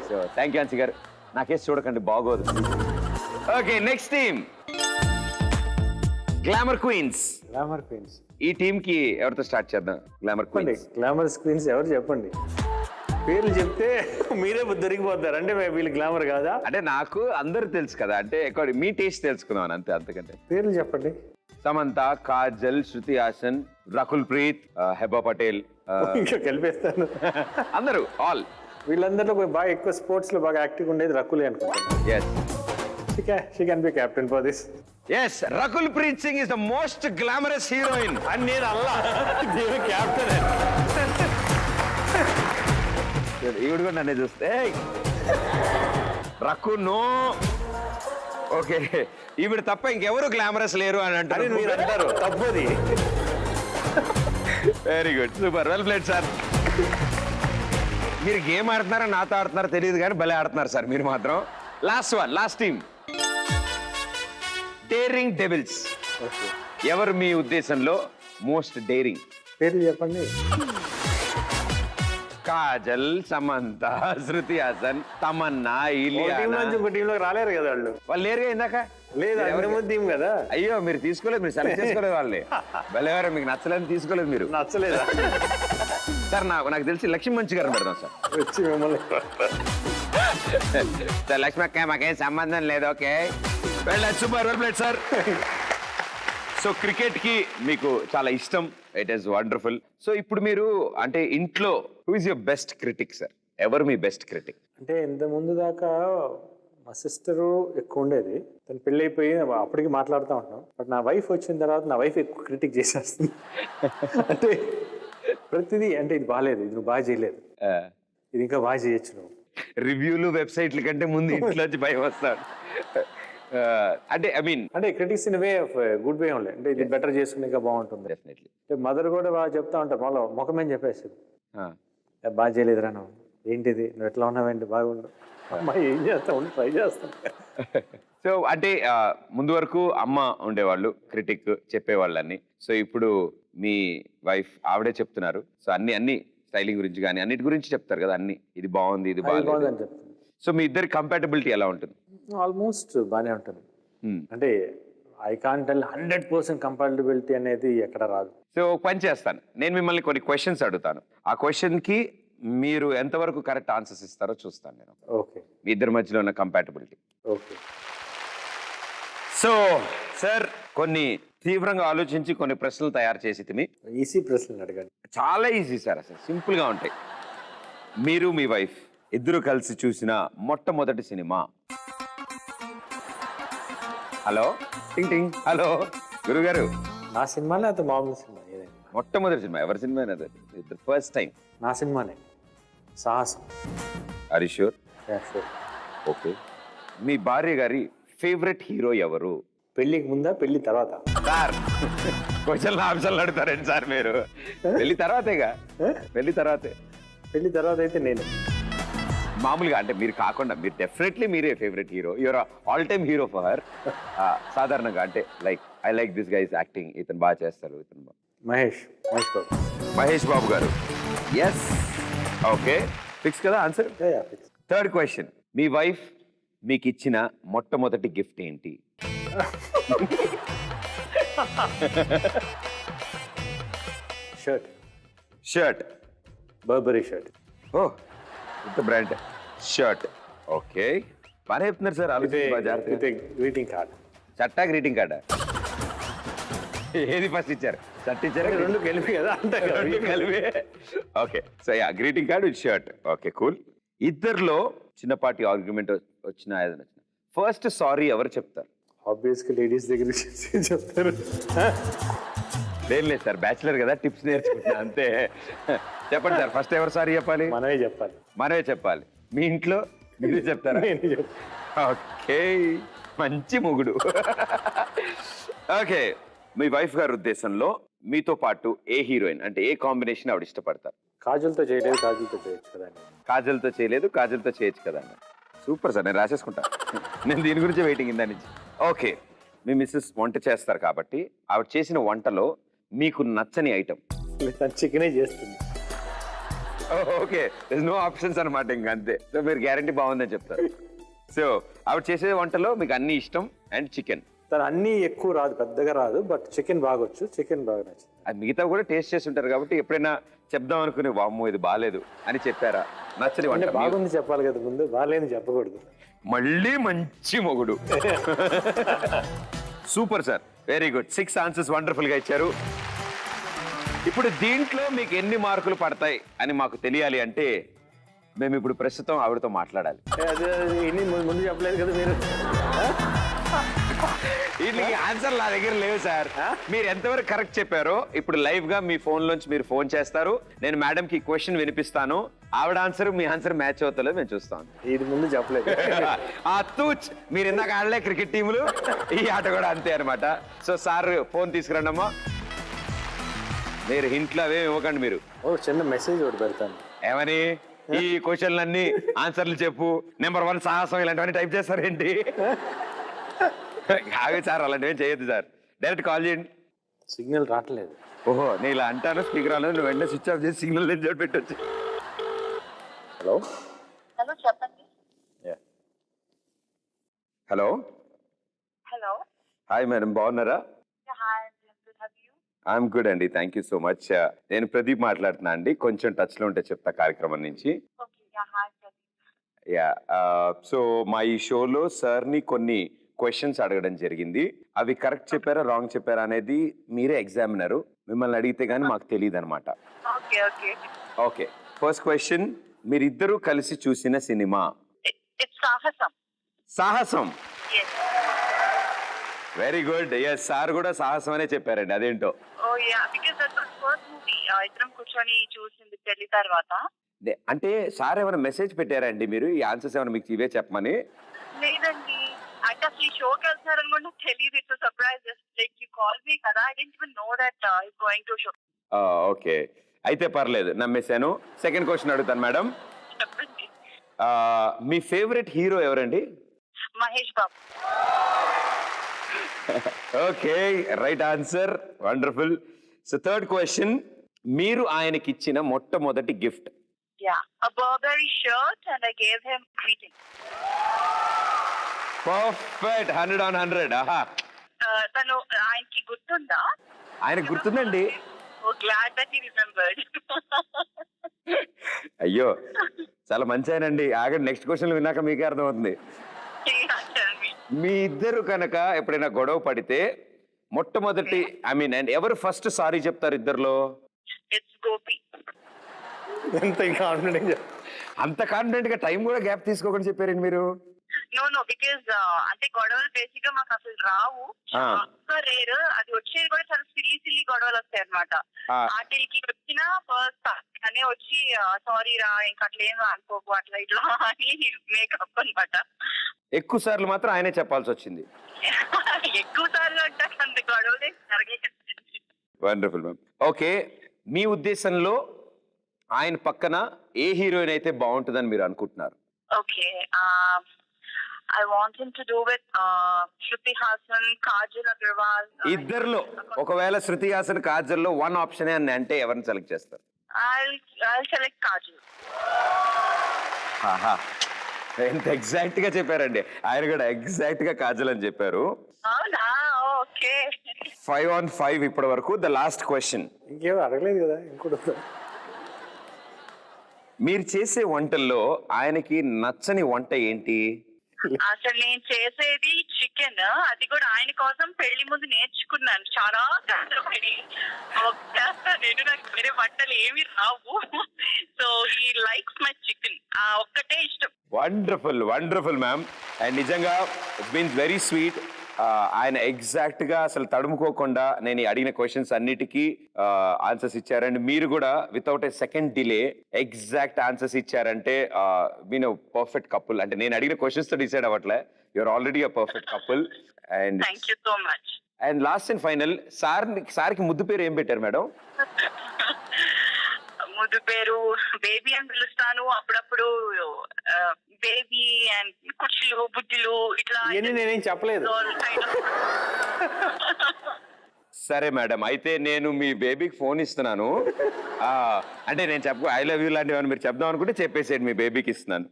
Speaker 1: సో థ్యాంక్ యూ హన్సి గారు. నాకేసి చూడకండి, బాగోదు. Okay, next team glamour queens.
Speaker 2: Glamour queens
Speaker 1: ఈ టీమ్ కి ఎవరితో స్టార్ట్ చేద్దాం? Glamour queens.
Speaker 2: గ్లామర్ క్వీన్స్ ఎవరు చెప్పండి, పేర్లు చెప్తే మీరే దొరికిపోతారు. అంటే వీళ్ళు గ్లామర్ కాదా?
Speaker 1: అంటే నాకు అందరు తెలుసు కదా, అంటే మీ టేస్ట్ తెలుసుకుందాం అంతే, అంతకంటే.
Speaker 2: పేర్లు చెప్పండి.
Speaker 1: సమంత, కాజల్, శృతి హాసన్, రకుల్ ప్రీత్, హెబా పటేల్.
Speaker 2: ఇంకా కలిపేస్తాను.
Speaker 1: అందరూ ఆల్
Speaker 2: వీళ్ళందరిలో బాగా ఎక్కువ స్పోర్ట్స్ లో బాగా యాక్టివ్ ఉండేది రకులే అనుకుంటున్నాను.
Speaker 1: yes
Speaker 2: she can be captain for this.
Speaker 1: yes, Rakul Preet Singh is the most glamorous heroine.
Speaker 2: అని నేను అల్లా క్యాప్టెన్.
Speaker 1: ఈవిడ కూడా నన్నే చూస్తే రకు నో. ఓకే, ఈవిడ తప్ప ఇంకెవరు గ్లామరస్ లేరు అని అంటారు.
Speaker 2: మీరు అంటారు తప్పది.
Speaker 1: Very good, super, well played sir. మీరు గేమ్ ఆడుతున్నారా నాతో ఆడుతున్నారో తెలియదు కానీ భలే ఆడుతున్నారు సార్ మీరు మాత్రం. Last team daring devils. ఎవరు మీ ఉద్దేశంలో మోస్ట్ డేరింగ్?
Speaker 2: పేర్లు చెప్పండి.
Speaker 1: కాజల్, సమంత, శృతి హాసన్, తమన్నా, ఇలియానా.
Speaker 2: ఇంకో టీంలో రాలేరు కదా వాళ్ళు
Speaker 1: లేరుగా ఇందాక.
Speaker 2: లేదు ఎవరి టీం కదా.
Speaker 1: అయ్యో మీరు తీసుకోలేదు, మీరు సెలెక్ట్ చేసుకోలేదు వాళ్ళని. భలేవారు, మీకు నచ్చలేదు తీసుకోలేదు మీరు.
Speaker 2: నచ్చలేదా
Speaker 1: సార్? నాకు తెలిసి లక్ష్మీ మంచి గారిని పెడదాం సార్.
Speaker 2: వచ్చి మిమ్మల్ని
Speaker 1: సార్ లక్ష్మి అక్క మాకేం సంబంధం లేదు. Okay, super, well played sir. So cricket కి మీకు చాలా ఇష్టం, ఇట్ ఈస్ వండర్ఫుల్. సో ఇప్పుడు మీరు అంటే ఇంట్లో who is your best critic sir? ఎవరు మీ బెస్ట్ క్రిటిక్?
Speaker 2: అంటే ఇంత ముందు దాకా మా సిస్టరు ఎక్కువ ఉండేది, తను పెళ్ళి అయిపోయి అప్పటికి మాట్లాడుతూ ఉంటాం. బట్ నా వైఫ్ వచ్చిన తర్వాత నా వైఫ్ ఎక్కువ క్రిటిక్ చేసేస్తుంది. అంటే ప్రతిదీ అంటే ఇది బాగాలేదు, ఇది నువ్వు బాగా చేయలేదు, ఇది ఇంకా బాగా చేయొచ్చు నువ్వు.
Speaker 1: రివ్యూలు వెబ్సైట్ల కంటే ముందు ఇంట్లోంచి భయం వస్తాడు. అంటే ఐ మీన్
Speaker 2: అంటే critics in way of good way ఉండే, అంటే ఇది బెటర్ చేసుకుని ఇంకా బాగుంటుంది.
Speaker 1: డెఫినెట్లీ.
Speaker 2: అంటే మదర్ కూడా బాగా చెప్తా ఉంటారు, మళ్ళీ ముఖమేం చెప్పేస్తుంది, బాగా చేయలేదురా నువ్వు, ఏంటిది నువ్వు ఎట్లా ఉన్నావేంటి, బాగుండు అమ్మాయి, ఏం చేస్తావు, ట్రై చేస్తాను.
Speaker 1: సో అంటే ముందు వరకు అమ్మ ఉండేవాళ్ళు క్రిటిక్ చెప్పేవాళ్ళని. సో ఇప్పుడు మీ వైఫ్ ఆవిడే చెప్తున్నారు. సో అన్ని స్టైలింగ్ గురించి కానీ అన్నిటి గురించి చెప్తారు కదా, అన్ని ఇది బాగుంది ఇది బాగుంది
Speaker 2: బాగుందని చెప్తాను.
Speaker 1: సో మీ ఇద్దరి కంపాటబిలిటీ ఎలా ఉంటుంది?
Speaker 2: ఆల్మోస్ట్ బాగానే ఉంటుంది. అంటే ఐ కాంట్ టెల్ 100% కంపాటబిలిటీ అనేది ఎక్కడ రాదు.
Speaker 1: సో పని చేస్తాను, నేను మిమ్మల్ని కొన్ని క్వశ్చన్స్ అడుగుతాను. ఆ క్వశ్చన్కి మీరు ఎంతవరకు కరెక్ట్ ఆన్సర్స్ ఇస్తారో చూస్తాను నేను.
Speaker 2: ఓకే,
Speaker 1: మీ ఇద్దరి మధ్యలో ఉన్న కంపాటబిలిటీ.
Speaker 2: ఓకే.
Speaker 1: సో సార్, కొన్ని తీవ్రంగా ఆలోచించి కొన్ని ప్రశ్నలు తయారు చేసి తిని
Speaker 2: ఈజీ ప్రశ్నలు అడగండి.
Speaker 1: చాలా ఈజీ సార్, అసలు సింపుల్గా ఉంటాయి. మీరు మీ వైఫ్ ఇద్దరు కలిసి చూసిన మొట్టమొదటి సినిమా? హలో టింగ్ టింగ్. హలో గురుగారు.
Speaker 2: నా సినిమానే అది మామూలు సినిమా ఏదైనా?
Speaker 1: మొట్టమొదటి సినిమా ఎవరి సినిమా? ఇద్దరు ఫస్ట్ టైం.
Speaker 2: నా సినిమానే, Sahasam.
Speaker 1: Are you sure?
Speaker 2: Sure.
Speaker 1: Okay. మీ భార్య గారి ఫేవరెట్ హీరో ఎవరు?
Speaker 2: పెళ్ళికి ముందా పెళ్లి తర్వాత?
Speaker 1: సార్ క్వశ్చన్లు ఆప్షన్లు అడుగుతారండి సార్ మీరు. పెళ్లి తర్వాతేగా. పెళ్లి తర్వాతే.
Speaker 2: పెళ్లి తర్వాత అయితే నేను
Speaker 1: మామూలుగా అంటే మీరు కాకుండా మీరు డెఫినెట్లీ మీరే favourite hero, your all time hero for her. సాధారణంగా అంటే like I like this guys acting, ఇతను బాగా చేస్తారు, ఇతను
Speaker 2: మహేష్ బాబు.
Speaker 1: మహేష్ బాబు గారు. ఎస్. ఓకే, ఫిక్స్ కదా ఆన్సర్? థర్డ్ క్వశ్చన్, మీ వైఫ్ మీకు ఇచ్చిన మొట్టమొదటి గిఫ్ట్ ఏంటి?
Speaker 2: షర్ట్.
Speaker 1: షర్ట్.
Speaker 2: Burberry shirt.
Speaker 1: ఓ, ఇంత బ్రాండ్ షర్ట్. ఓకే, బాగా చెప్తున్నారు సార్.
Speaker 2: Greeting card.
Speaker 1: చట్టా గ్రీటింగ్ కార్డా? ఏది ఫస్ట్ ఇచ్చారు? చట్ట ఇచ్చారా?
Speaker 2: రెండు కలిపి కదా, అంతే
Speaker 1: రెండు కలిపి. Okay, so yeah, greeting card with shirt. Okay, cool. ఇద్దరిలో చిన్నపాటి ఆర్గ్యుమెంట్ వచ్చినా ఏదైనా వచ్చినా ఫస్ట్ సారీ ఎవరు చెప్తారు?
Speaker 2: ఆబ్వియస్గా లేడీస్ దగ్గర చెప్తారు.
Speaker 1: లేదు సార్, బ్యాచిలర్ కదా, టిప్స్ నేర్చుకుంటా అంతే. చెప్పండి సార్, ఫస్ట్ ఎవరు సారీ చెప్పాలి?
Speaker 2: మనమే చెప్పాలి.
Speaker 1: మనమే చెప్పాలి. మీ ఇంట్లో మీరే చెప్తారా? ఓకే, మంచి మొగుడు. ఓకే, మీ వైఫ్ గారి ఉద్దేశంలో మీతో పాటు ఏ హీరోయిన్ అంటే ఏ కాంబినేషన్ ఆవిడ ఇష్టపడతారు?
Speaker 2: కాజల్తో చేయలేదు, కాజల్తో చేయొచ్చు కదా.
Speaker 1: కాజల్తో చేయలేదు, కాజల్తో చేయొచ్చు కదా. సూపర్ సార్, నేను రాసేసుకుంటా. నేను దీని గురించి వెయిటింగ్ ఇందా నుంచి. ఓకే, మీ మిస్సెస్ వంట చేస్తారు కాబట్టి ఆవిడ చేసిన వంటలో మీకు నచ్చని ఐటమ్?
Speaker 2: చికెనే చేస్తుంది.
Speaker 1: ఓకే, నో ఆప్షన్స్ అనమాట, ఇంకా అంతే. సో మీరు గ్యారంటీ బాగుందని చెప్తారు. సో ఆవిడ చేసే వంటలో మీకు అన్ని ఇష్టం అండ్ చికెన్.
Speaker 2: తను అన్ని ఎక్కువ రాదు, పెద్దగా రాదు, బట్ చికెన్ బాగొచ్చు. చికెన్ బాగా నచ్చింది.
Speaker 1: అది మిగతా కూడా టేస్ట్ చేసి ఉంటారు కాబట్టి ఎప్పుడైనా చెప్దాం అనుకుని వామ్మో ఇది బాగాలేదు అని చెప్పారా? నచ్చని వంట
Speaker 2: బాగుంది చెప్పాలి కదా ముందు, బాగాలేదు చెప్పకూడదు.
Speaker 1: మళ్ళీ మంచి మొగుడు. Super sir, very good. 6 answers wonderful గా ఇచ్చారు. ఇప్పుడు దీంట్లో మీకు ఎన్ని మార్కులు పడతాయి అని మాకు తెలియాలి అంటే మేము ఇప్పుడు ప్రస్తుతం ఆవిడతో మాట్లాడాలి.
Speaker 2: ముందు చెప్పలేదు కదా మీరు.
Speaker 1: వీటికి ఆన్సర్ నా దగ్గర లేవు సార్. మీరు ఎంతవరకు కరెక్ట్ చెప్పారో ఇప్పుడు లైవ్ గా మీ ఫోన్ లోంచి మీరు ఫోన్ చేస్తారు, నేను మేడం కి క్వశ్చన్ వినిపిస్తాను, ఆవిడ ఆన్సర్ మీ ఆన్సర్ మ్యాచ్ అవుతుందో మేము చూస్తాం.
Speaker 2: ఇది ముందు చెప్పలేదు.
Speaker 1: తూచ్, మీరు ఇందాక ఆడలే క్రికెట్ టీములు, ఈ ఆట కూడా అంతే అనమాట. సో సార్ ఫోన్ తీసుకురండి అమ్మా. మీరు హింట్లో అవే ఇవ్వకండి. మీరు
Speaker 2: చిన్న మెసేజ్ ఒకటి పెడతాను.
Speaker 1: ఏమని? ఈ క్వశ్చన్లన్నీ ఆన్సర్లు చెప్పు, నెంబర్ 1 సాహసం, ఇలాంటివన్నీ టైప్ చేస్తారేంటి? కాదు సార్, అలాంటివి ఏం చేయొద్దు సార్. డైరెక్ట్ కాల్ చేయండి.
Speaker 2: సిగ్నల్ రావట్లేదు.
Speaker 1: ఓహో, నేను ఇలా అంటాను, స్పీకర్ రాలేదు, నువ్వు వెంటనే స్విచ్ ఆఫ్ చేసి సిగ్నల్ లేని చోటు పెట్టొచ్చు. హలో
Speaker 3: హలో, చెప్పండి.
Speaker 1: హలో.
Speaker 3: హలో.
Speaker 1: హాయ్ మేడం, బాగున్నారా? ఐఎమ్ గుడ్ అండి, థ్యాంక్ యూ సో మచ్. నేను ప్రదీప్ మాట్లాడుతున్నా అండి, కొంచెం టచ్లో ఉంటే చెప్తా కార్యక్రమం నుంచి. యా, సో మా ఈ షోలో సార్ని కొన్ని క్వశ్చన్స్ అడగడం జరిగింది. అవి కరెక్ట్ చెప్పారా రాంగ్ చెప్పారా అనేది మీరే ఎగ్జామినరు, మిమ్మల్ని అడిగితే గానీ మాకు తెలియదు అనమాట. ఓకే, ఫస్ట్ క్వశ్చన్, మీరిద్దరూ కలిసి చూసిన సినిమా? సాహసం. Very good. ఎస్, సార్ కూడా సాహసం అనే చెప్పారండి. అదేంటో?
Speaker 3: కూర్చొని చూసింది పెళ్లి తర్వాత.
Speaker 1: అంటే సార్ ఏమైనా మెసేజ్ పెట్టారా అండి మీరు ఈ ఆన్సర్స్ ఏమైనా మీకు ఇవే చెప్పమని?
Speaker 3: లేదండి, అంటే అసలు ఈ షోకి వెళ్తారని కూడా నాకు తెలియదు. It's surprise, like you call me కదా, I didn't even know that is going to show.
Speaker 1: Okay, అయితే పర్లేదు, నమ్మేశాను. సెకండ్ క్వశ్చన్ అడుగుతాను మేడం.
Speaker 3: చెప్పండి.
Speaker 1: మీ ఫేవరెట్ హీరో ఎవరండి?
Speaker 3: Mahesh Babu.
Speaker 1: Okay, right answer, wonderful. So third question, మీరు ఆయనకి ఇచ్చిన మొట్టమొదటి gift.
Speaker 3: Yeah, a Burberry shirt and I gave him greeting.
Speaker 1: Perfect, 100 on 100. ఆహా,
Speaker 3: తను ఆయనకి గుర్తుందా?
Speaker 1: ఆయనకు గుర్తుందండి.
Speaker 3: Oh, glad that he remembered.
Speaker 1: అయ్యో చాలా మంచి ఆయనండి. ఆగండి, నెక్స్ట్ క్వశ్చన్ విన్నాక మీకే అర్థమవుతుంది.
Speaker 3: Yeah, tell me.
Speaker 1: మీ ఇద్దరు కనుక ఎప్పుడైనా గొడవ పడితే మొట్టమొదటి అండ్ ఎవరు ఫస్ట్ సారీ చెప్తారు ఇద్దరులో?
Speaker 3: It's Gopi.
Speaker 2: ఎంత కాన్ఫిడెంట్,
Speaker 1: అంత కాన్ఫిడెంట్ గా టైం కూడా గ్యాప్ తీసుకోకుండా చెప్పారండి మీరు.
Speaker 3: No, because అంటే గొడవలు బేసిక్ గా మాకు అసలు రావు, చాలా రేర్. అది వచ్చేది కూడా చాలా సిల్లీ గొడవలు వస్తాయి అనమాట. వాటికి వచ్చిన ఫస్ట్ అనే వచ్చి సారీ రా, ఇంకా అట్లా ఏం అనుకోకు, అట్లా ఇట్లా అని మేకప్ అనమాట.
Speaker 1: ఎక్కువ సార్లు మాత్రం ఆయనే చెప్పాల్సి వచ్చింది.
Speaker 3: ఎక్కువ సార్లు అంటే అంత గొడవలే జరగలేదు.
Speaker 1: Wonderful ma'am. ఓకే, మీ ఉద్దేశంలో ఆయన పక్కన ఏ హీరోయిన్ అయితే బాగుంటుందని మీరు అనుకుంటున్నారు?
Speaker 3: Okay, I want him to do with Shruti Hassan, Kajal Agarwal.
Speaker 1: ఇద్దరులో ఒకవేళ శృతి హాసన్ కాజల్లో వన్ ఆప్షన్ అని అంటే ఎవరిని సెలెక్ట్ చేస్తారు?
Speaker 3: I'll select Kajal.
Speaker 1: ఆహా, ఎంత ఎగ్జాక్ట్ గా చెప్పారండి. ఆయన కూడా ఎగ్జాక్ట్ గా కాజల్ అని చెప్పారు.
Speaker 3: అవునా? ఓకే.
Speaker 1: 5 on 5 ఇప్పటి వరకు. The last question.
Speaker 2: ఇంకేమో అడగలేదు కదా, ఇంకోటి.
Speaker 1: మీరు చేసే వంటల్లో ఆయనకి నచ్చని వంట ఏంటి?
Speaker 3: అసలు నేను చేసేది చికెన్, అది కూడా ఆయన కోసం పెళ్లి ముందు నేర్చుకున్నాను చాలా కష్టపడి. నేను నాకు వేరే వంటలు ఏమి రావు. So he likes my chicken, ఒక్కటే ఇష్టం.
Speaker 1: Wonderful ma'am. అండ్ నిజంగా ఇట్స్ బీన్ వెరీ స్వీట్. ఆయన ఎగ్జాక్ట్ గా అసలు తడుముకోకుండా నేను అడిగిన క్వశ్చన్స్ అన్నిటికీ ఆన్సర్స్ ఇచ్చారండి. మీరు కూడా without a second delay exact answers ఇచ్చారంటే మీన్ పర్ఫెక్ట్ కపుల్. అంటే నేను అడిగిన క్వశ్చన్స్ తో డిసైడ్ అవ్వట్లే, you're already a perfect couple. And
Speaker 3: thank you so much.
Speaker 1: And last and final, సార్కి ముద్దు పేరు ఏం పెట్టారు మేడం?
Speaker 3: ముద్దు పేరు బేబీ అని పిలుస్తాను. అప్పుడప్పుడు బేబీ అండ్ కుర్చీలు బుజ్జిలు ఇట్లా.
Speaker 2: నేనేం చెప్పలేదు.
Speaker 1: సరే మేడం, అయితే నేను మీ బేబీకి ఫోన్ ఇస్తున్నాను. అంటే నేను ఐ లవ్ యూ లాంటివి మీరు చెప్దాం అనుకుంటే చెప్పేసేయండి, మీ బేబీకి ఇస్తున్నాను.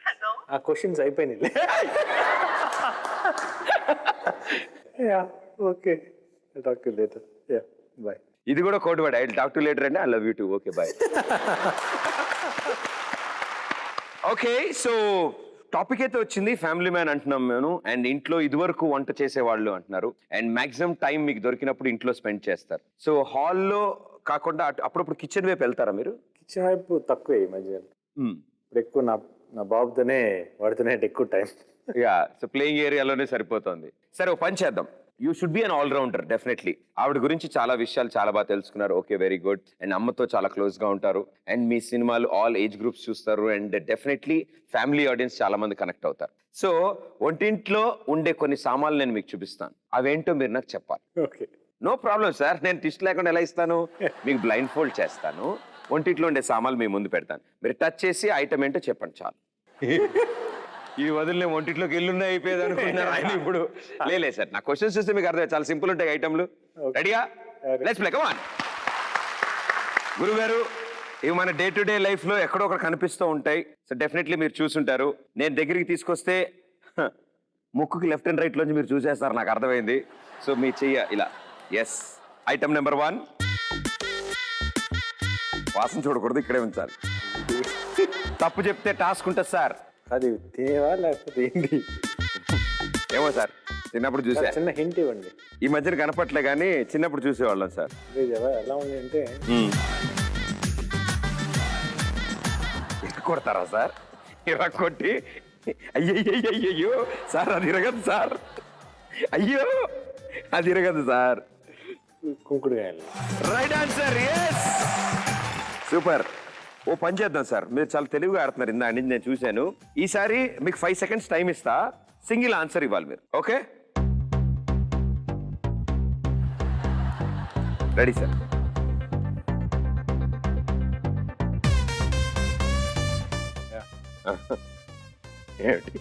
Speaker 3: హలో,
Speaker 2: ఆ క్వశ్చన్స్ అయిపోయినాయి. Okay, talk to later. Bye.
Speaker 1: ఇది కూడా code word, I will talk to later అండి. I love you too. Okay, bye. Okay, so topic అయితే వచ్చింది, ఫ్యామిలీ మ్యాన్ అంటున్నాం మేము. అండ్ ఇంట్లో ఇదివరకు వంట చేసేవాళ్ళు అంటున్నారు. అండ్ మాక్సిమం టైం మీకు దొరికినప్పుడు ఇంట్లో స్పెండ్ చేస్తారు. సో హాల్లో కాకుండా అప్పుడప్పుడు కిచెన్ వైపు వెళ్తారా మీరు?
Speaker 2: కిచెన్ వైపు తక్కువే ఈ మధ్య. ఇప్పుడు ఎక్కువ నా బాబుతోనే వాడితోనే ఎక్కువ టైం.
Speaker 1: యా, సో ప్లేయింగ్ ఏరియాలోనే సరిపోతుంది. సరే, ఓ పని చేద్దాం. You should be an allrounder definitely. ఆవిడ గురించి చాలా విషయాలు చాలా బాగా తెలుసుకున్నారు. Okay, very good. అండ్ అమ్మతో చాలా క్లోజ్ గా ఉంటారు. అండ్ మీ సినిమాలు ఆల్ ఏజ్ గ్రూప్స్ చూస్తారు. అండ్ డెఫినెట్లీ ఫ్యామిలీ ఆడియన్స్ చాలా మంది కనెక్ట్ అవుతారు. సో వంటింట్లో ఉండే కొన్ని సామాన్లు నేను మీకు చూపిస్తాను. అవేంటో మీరు నాకు చెప్పాలి.
Speaker 2: Okay,
Speaker 1: no problem sir. నేను టిస్ట్ లేకుండా ఎలా ఇస్తాను? మీకు బ్లైండ్ ఫోల్డ్ చేస్తాను. వంటింట్లో ఉండే సామాన్లు మీ ముందు పెడతాను. మీరు టచ్ చేసి ఐటమ్ ఏంటో చెప్పండి చాలు. ఈ వదిలే వంటిట్లోకి ఎల్లున్నా అయిపోయేది అనుకుంటున్నారు ఆయన ఇప్పుడు. లేదు సార్, నా క్వశ్చన్స్ చూస్తే మీకు అర్థం, చాలా సింపుల్ ఉంటాయి ఐటమ్లు. రెడీగా? Let's play, come on. గురుగారు, ఇవి మన డే టు డే లైఫ్ లో ఎక్కడో ఒకటి కనిపిస్తూ ఉంటాయి. సో డెఫినెట్లీ మీరు చూసుంటారు. నేను దగ్గరికి తీసుకొస్తే ముక్కుకి లెఫ్ట్ అండ్ రైట్ లోంచి మీరు చూసేస్తారు, నాకు అర్థమైంది. సో మీ చెయ్య ఇలా. Yes, item number 1. వాసన చూడకూడదు, ఇక్కడే ఉంచాలి. తప్పు చెప్తే టాస్క్ ఉంటుంది సార్.
Speaker 2: అది తినేవా లేకపోతే ఏంటి?
Speaker 1: ఏమో సార్, చిన్నప్పుడు చూసా.
Speaker 2: చిన్న హింట్ ఇవ్వండి.
Speaker 1: ఈ మధ్యన కనపట్లే కానీ చిన్నప్పుడు చూసేవాళ్ళం సార్.
Speaker 2: ఎలా ఉంది అంటే
Speaker 1: కొడతారా సార్? ఇలా కొట్టి అయ్యో సార్, అది ఇరగదు సార్. అయ్యో, అది ఇరగదు సార్.
Speaker 2: కుంకుడుకాయలు.
Speaker 1: Right answer. Yes, super. ఓ పని చేద్దాం సార్, మీరు చాలా తెలివిగా ఆడుతున్నారు. ఇందా నుంచి నేను చూశాను. ఈసారి మీకు 5 seconds టైం ఇస్తా, సింగిల్ ఆన్సర్ ఇవ్వాలి మీరు. Okay, ready sir?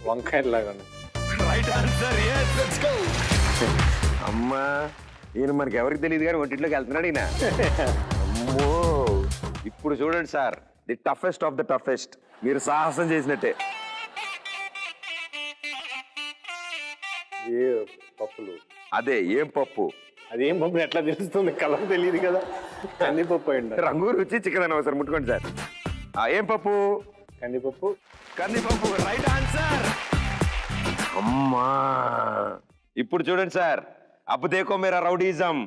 Speaker 2: వంకాయ లాగా.
Speaker 1: Right answer. yes, let's go. అమ్మా, ఈయన మనకి ఎవరికి తెలియదు కానీ ఒంటిట్లోకి వెళ్తున్నాడు ఈయన. అమ్మో ఇప్పుడు చూడండి sir, the toughest of the toughest. మీరు సాహసం చేసినట్టే.
Speaker 2: ఏ పప్పులు?
Speaker 1: అదే ఏం పప్పు?
Speaker 2: అదేం పప్పు ఎట్లా తెలుస్తుంది? కలర్ తెలియదు కదా. కందిపప్పు అయింది.
Speaker 1: రంగు రుచి చికెన్ అని ఒకసారి ముట్టుకోండి సార్. ఏం పప్పు?
Speaker 2: కందిపప్పు.
Speaker 1: కందిపప్పు రైట్ ఆన్సర్. అమ్మా ఇప్పుడు చూడండి సార్, అప్పు దేకో మేరా రౌడీజం.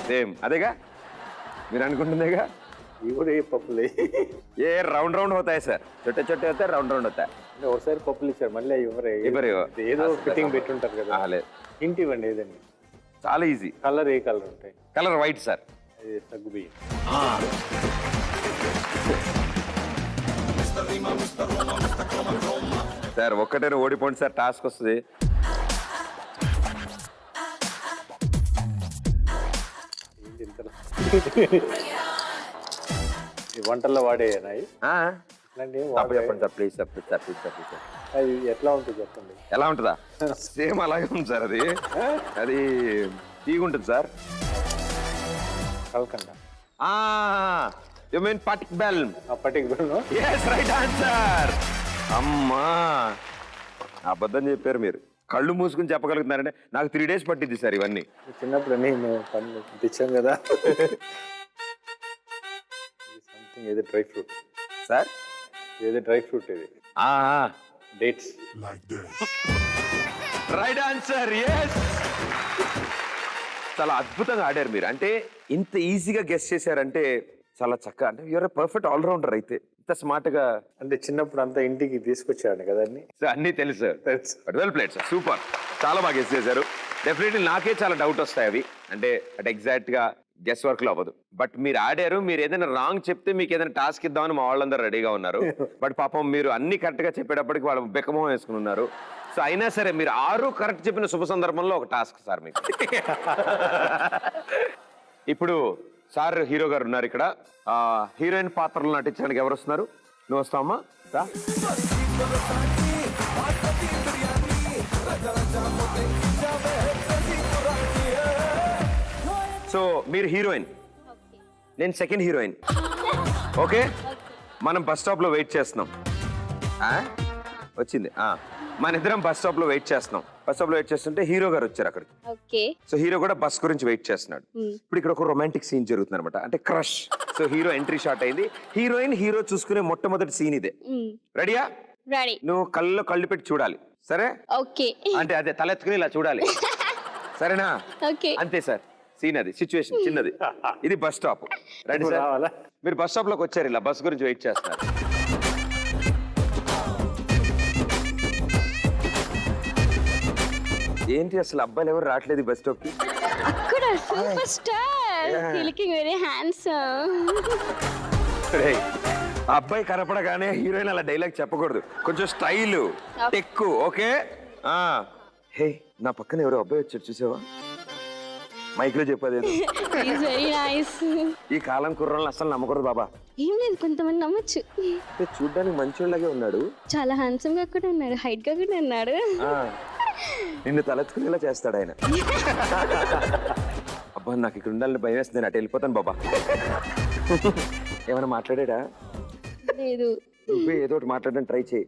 Speaker 1: సేమ్ అదేగా మీరు అనుకుంటుందేగా.
Speaker 2: ఇవి కూడా ఏ పప్పులే?
Speaker 1: ఏ రౌండ్ రౌండ్ అవుతాయి సార్, చొట్టే చొట్టే అవుతాయి, రౌండ్ రౌండ్ అవుతాయి.
Speaker 2: ఒకసారి పప్పులు ఇచ్చారు, మళ్ళీ ఇవ్వరు. ఏదో ఫిట్టింగ్ పెట్టుంటారు కదా. ఇంటి ఇవ్వండి ఏదండి.
Speaker 1: చాలా ఈజీ.
Speaker 2: కలర్ ఏ కలర్ ఉంటాయి?
Speaker 1: Colour white sir.
Speaker 2: అది సగ్గు బియ్యం.
Speaker 1: సార్ ఒక్కటైనా ఓడిపోండి సార్, టాస్క్ వస్తుంది.
Speaker 2: ఈ వంటల్లో వాడేనా
Speaker 1: చెప్పండి sir please sir, please sir, please sir, please sir.
Speaker 2: అది ఎట్లా ఉంటుంది చెప్పండి.
Speaker 1: ఎలా ఉంటుందా? సేమ్ అలాగే ఉంది సార్. అది తీగుంటుంది సార్.
Speaker 2: కలకండ.
Speaker 1: యు మీన్ పటిక్ బెల్?
Speaker 2: పటిక్ బెల్.
Speaker 1: yes right answer. అమ్మా అబద్ధం చెప్పారు మీరు. కళ్ళు మూసుకుని చెప్పగలుగుతున్నారంటే నాకు 3 days పట్టింది సార్ ఇవన్నీ.
Speaker 2: చిన్నప్పుడు మేము పన్ను తెచ్చాం కదా. సంథింగ్ ఏదో డ్రై ఫ్రూట్
Speaker 1: సార్.
Speaker 2: ఏదో డ్రై ఫ్రూట్ ఇది. డేట్స్.
Speaker 1: Right answer. yes చాలా అద్భుతంగా ఆడారు మీరు. అంటే ఇంత ఈజీగా గెస్ చేశారంటే చాలా చక్కగా. అంటే యూఆర్ పర్ఫెక్ట్ ఆల్రౌండర్. అయితే ఇంత స్మార్ట్ గా. అంటే
Speaker 2: చిన్నప్పుడు అంతా ఇంటికి తీసుకొచ్చాడు కదా అన్ని.
Speaker 1: అన్ని తెలుసు. But well played sir, super. చాలా బాగా గెస్ చేశారు. డెఫినెట్లీ నాకే చాలా డౌట్ వస్తాయి అవి. అంటే ఎగ్జాక్ట్ గా గెస్ వర్క్ లో అవ్వదు. బట్ మీరు ఆడారు. మీరు ఏదైనా రాంగ్ చెప్తే మీకు ఏదైనా టాస్క్ ఇద్దామని మా వాళ్ళందరూ రెడీగా ఉన్నారు. బట్ పాపం మీరు అన్ని కరెక్ట్ గా చెప్పేటప్పటికి వాళ్ళు బెక్కమోహం వేసుకుని ఉన్నారు. సో అయినా సరే మీరు 6 కరెక్ట్ చెప్పిన శుభ సందర్భంలో ఒక టాస్క్ సార్ మీకు. ఇప్పుడు సార్ హీరో గారు ఉన్నారు ఇక్కడ. హీరోయిన్ పాత్రలు నటించడానికి ఎవరు వస్తున్నారు? నువ్వు వస్తావమ్మా? సో మీరు హీరోయిన్, నేను సెకండ్ హీరోయిన్. ఓకే, మనం బస్ స్టాప్ లో వెయిట్ చేస్తున్నాం. వచ్చింది. మన ఇద్దరం బస్ స్టాప్ లో వెయిట్ చేస్తున్నాం. బస్ స్టాప్ లో వెయిట్ చేస్తుంటే హీరో గారు వచ్చారు అక్కడికి. సో హీరో కూడా బస్ గురించి వెయిట్ చేస్తున్నాడు. ఇప్పుడు ఇక్కడ ఒక రొమాంటిక్ సీన్ జరుగుతుంది అనమాట, అంటే crush. So hero entry shot అయింది. హీరోయిన్ హీరో చూసుకునే మొట్టమొదటి సీన్ ఇదే. రెడీయా? నువ్వు కళ్ళు పెట్టి చూడాలి, సరే? అంటే అదే తలెత్తుకుని ఇలా చూడాలి, సరేనా? అంతే సార్. సీన్ అది, సిచ్యువేషన్ చిన్నది. ఇది బస్ స్టాప్. Ready sir? మీరు బస్ స్టాప్ లోకి వచ్చారు, ఇలా బస్ గురించి వెయిట్ చేస్తున్నారు. ఏంటి అసలు అబ్బాయిలు ఎవరు రావట్లేదు బస్ స్టాప్ కి?
Speaker 4: అక్కడ super star looking very handsome.
Speaker 1: అబ్బాయి కనపడగానే హీరోయిన్ అలా డైలాగ్ చెప్పకూడదు, కొంచెం స్టైల్ టెక్కు. ఓకే. హే, నా పక్కన ఎవరో అబ్బాయి వచ్చాడు, చూసావా? మైక్ లో చెప్పేది. ఈ కాలం కుర్రాళ్ళని అసలు నమ్మకూడదు బాబా.
Speaker 4: ఏం లేదు, కొంతమంది నమ్మచ్చు.
Speaker 1: చూడ్డానికి మంచోళ్ళలాగే ఉన్నాడు,
Speaker 4: చాలా హ్యాండ్సమ్ గా కూడా ఉన్నాడు, హైట్ గా కూడా ఉన్నాడు.
Speaker 1: నిన్ను తలెత్తుకునేలా చేస్తాడు ఆయన. అబ్బా నాకు ఇక్కడ ఉండాలని భయం వేస్తుంది, నేను అటు వెళ్ళిపోతాను బాబా. ఏమైనా మాట్లాడా?
Speaker 4: లేదు.
Speaker 1: నువ్వే ఏదో ఒకటి మాట్లాడడానికి ట్రై చేయి.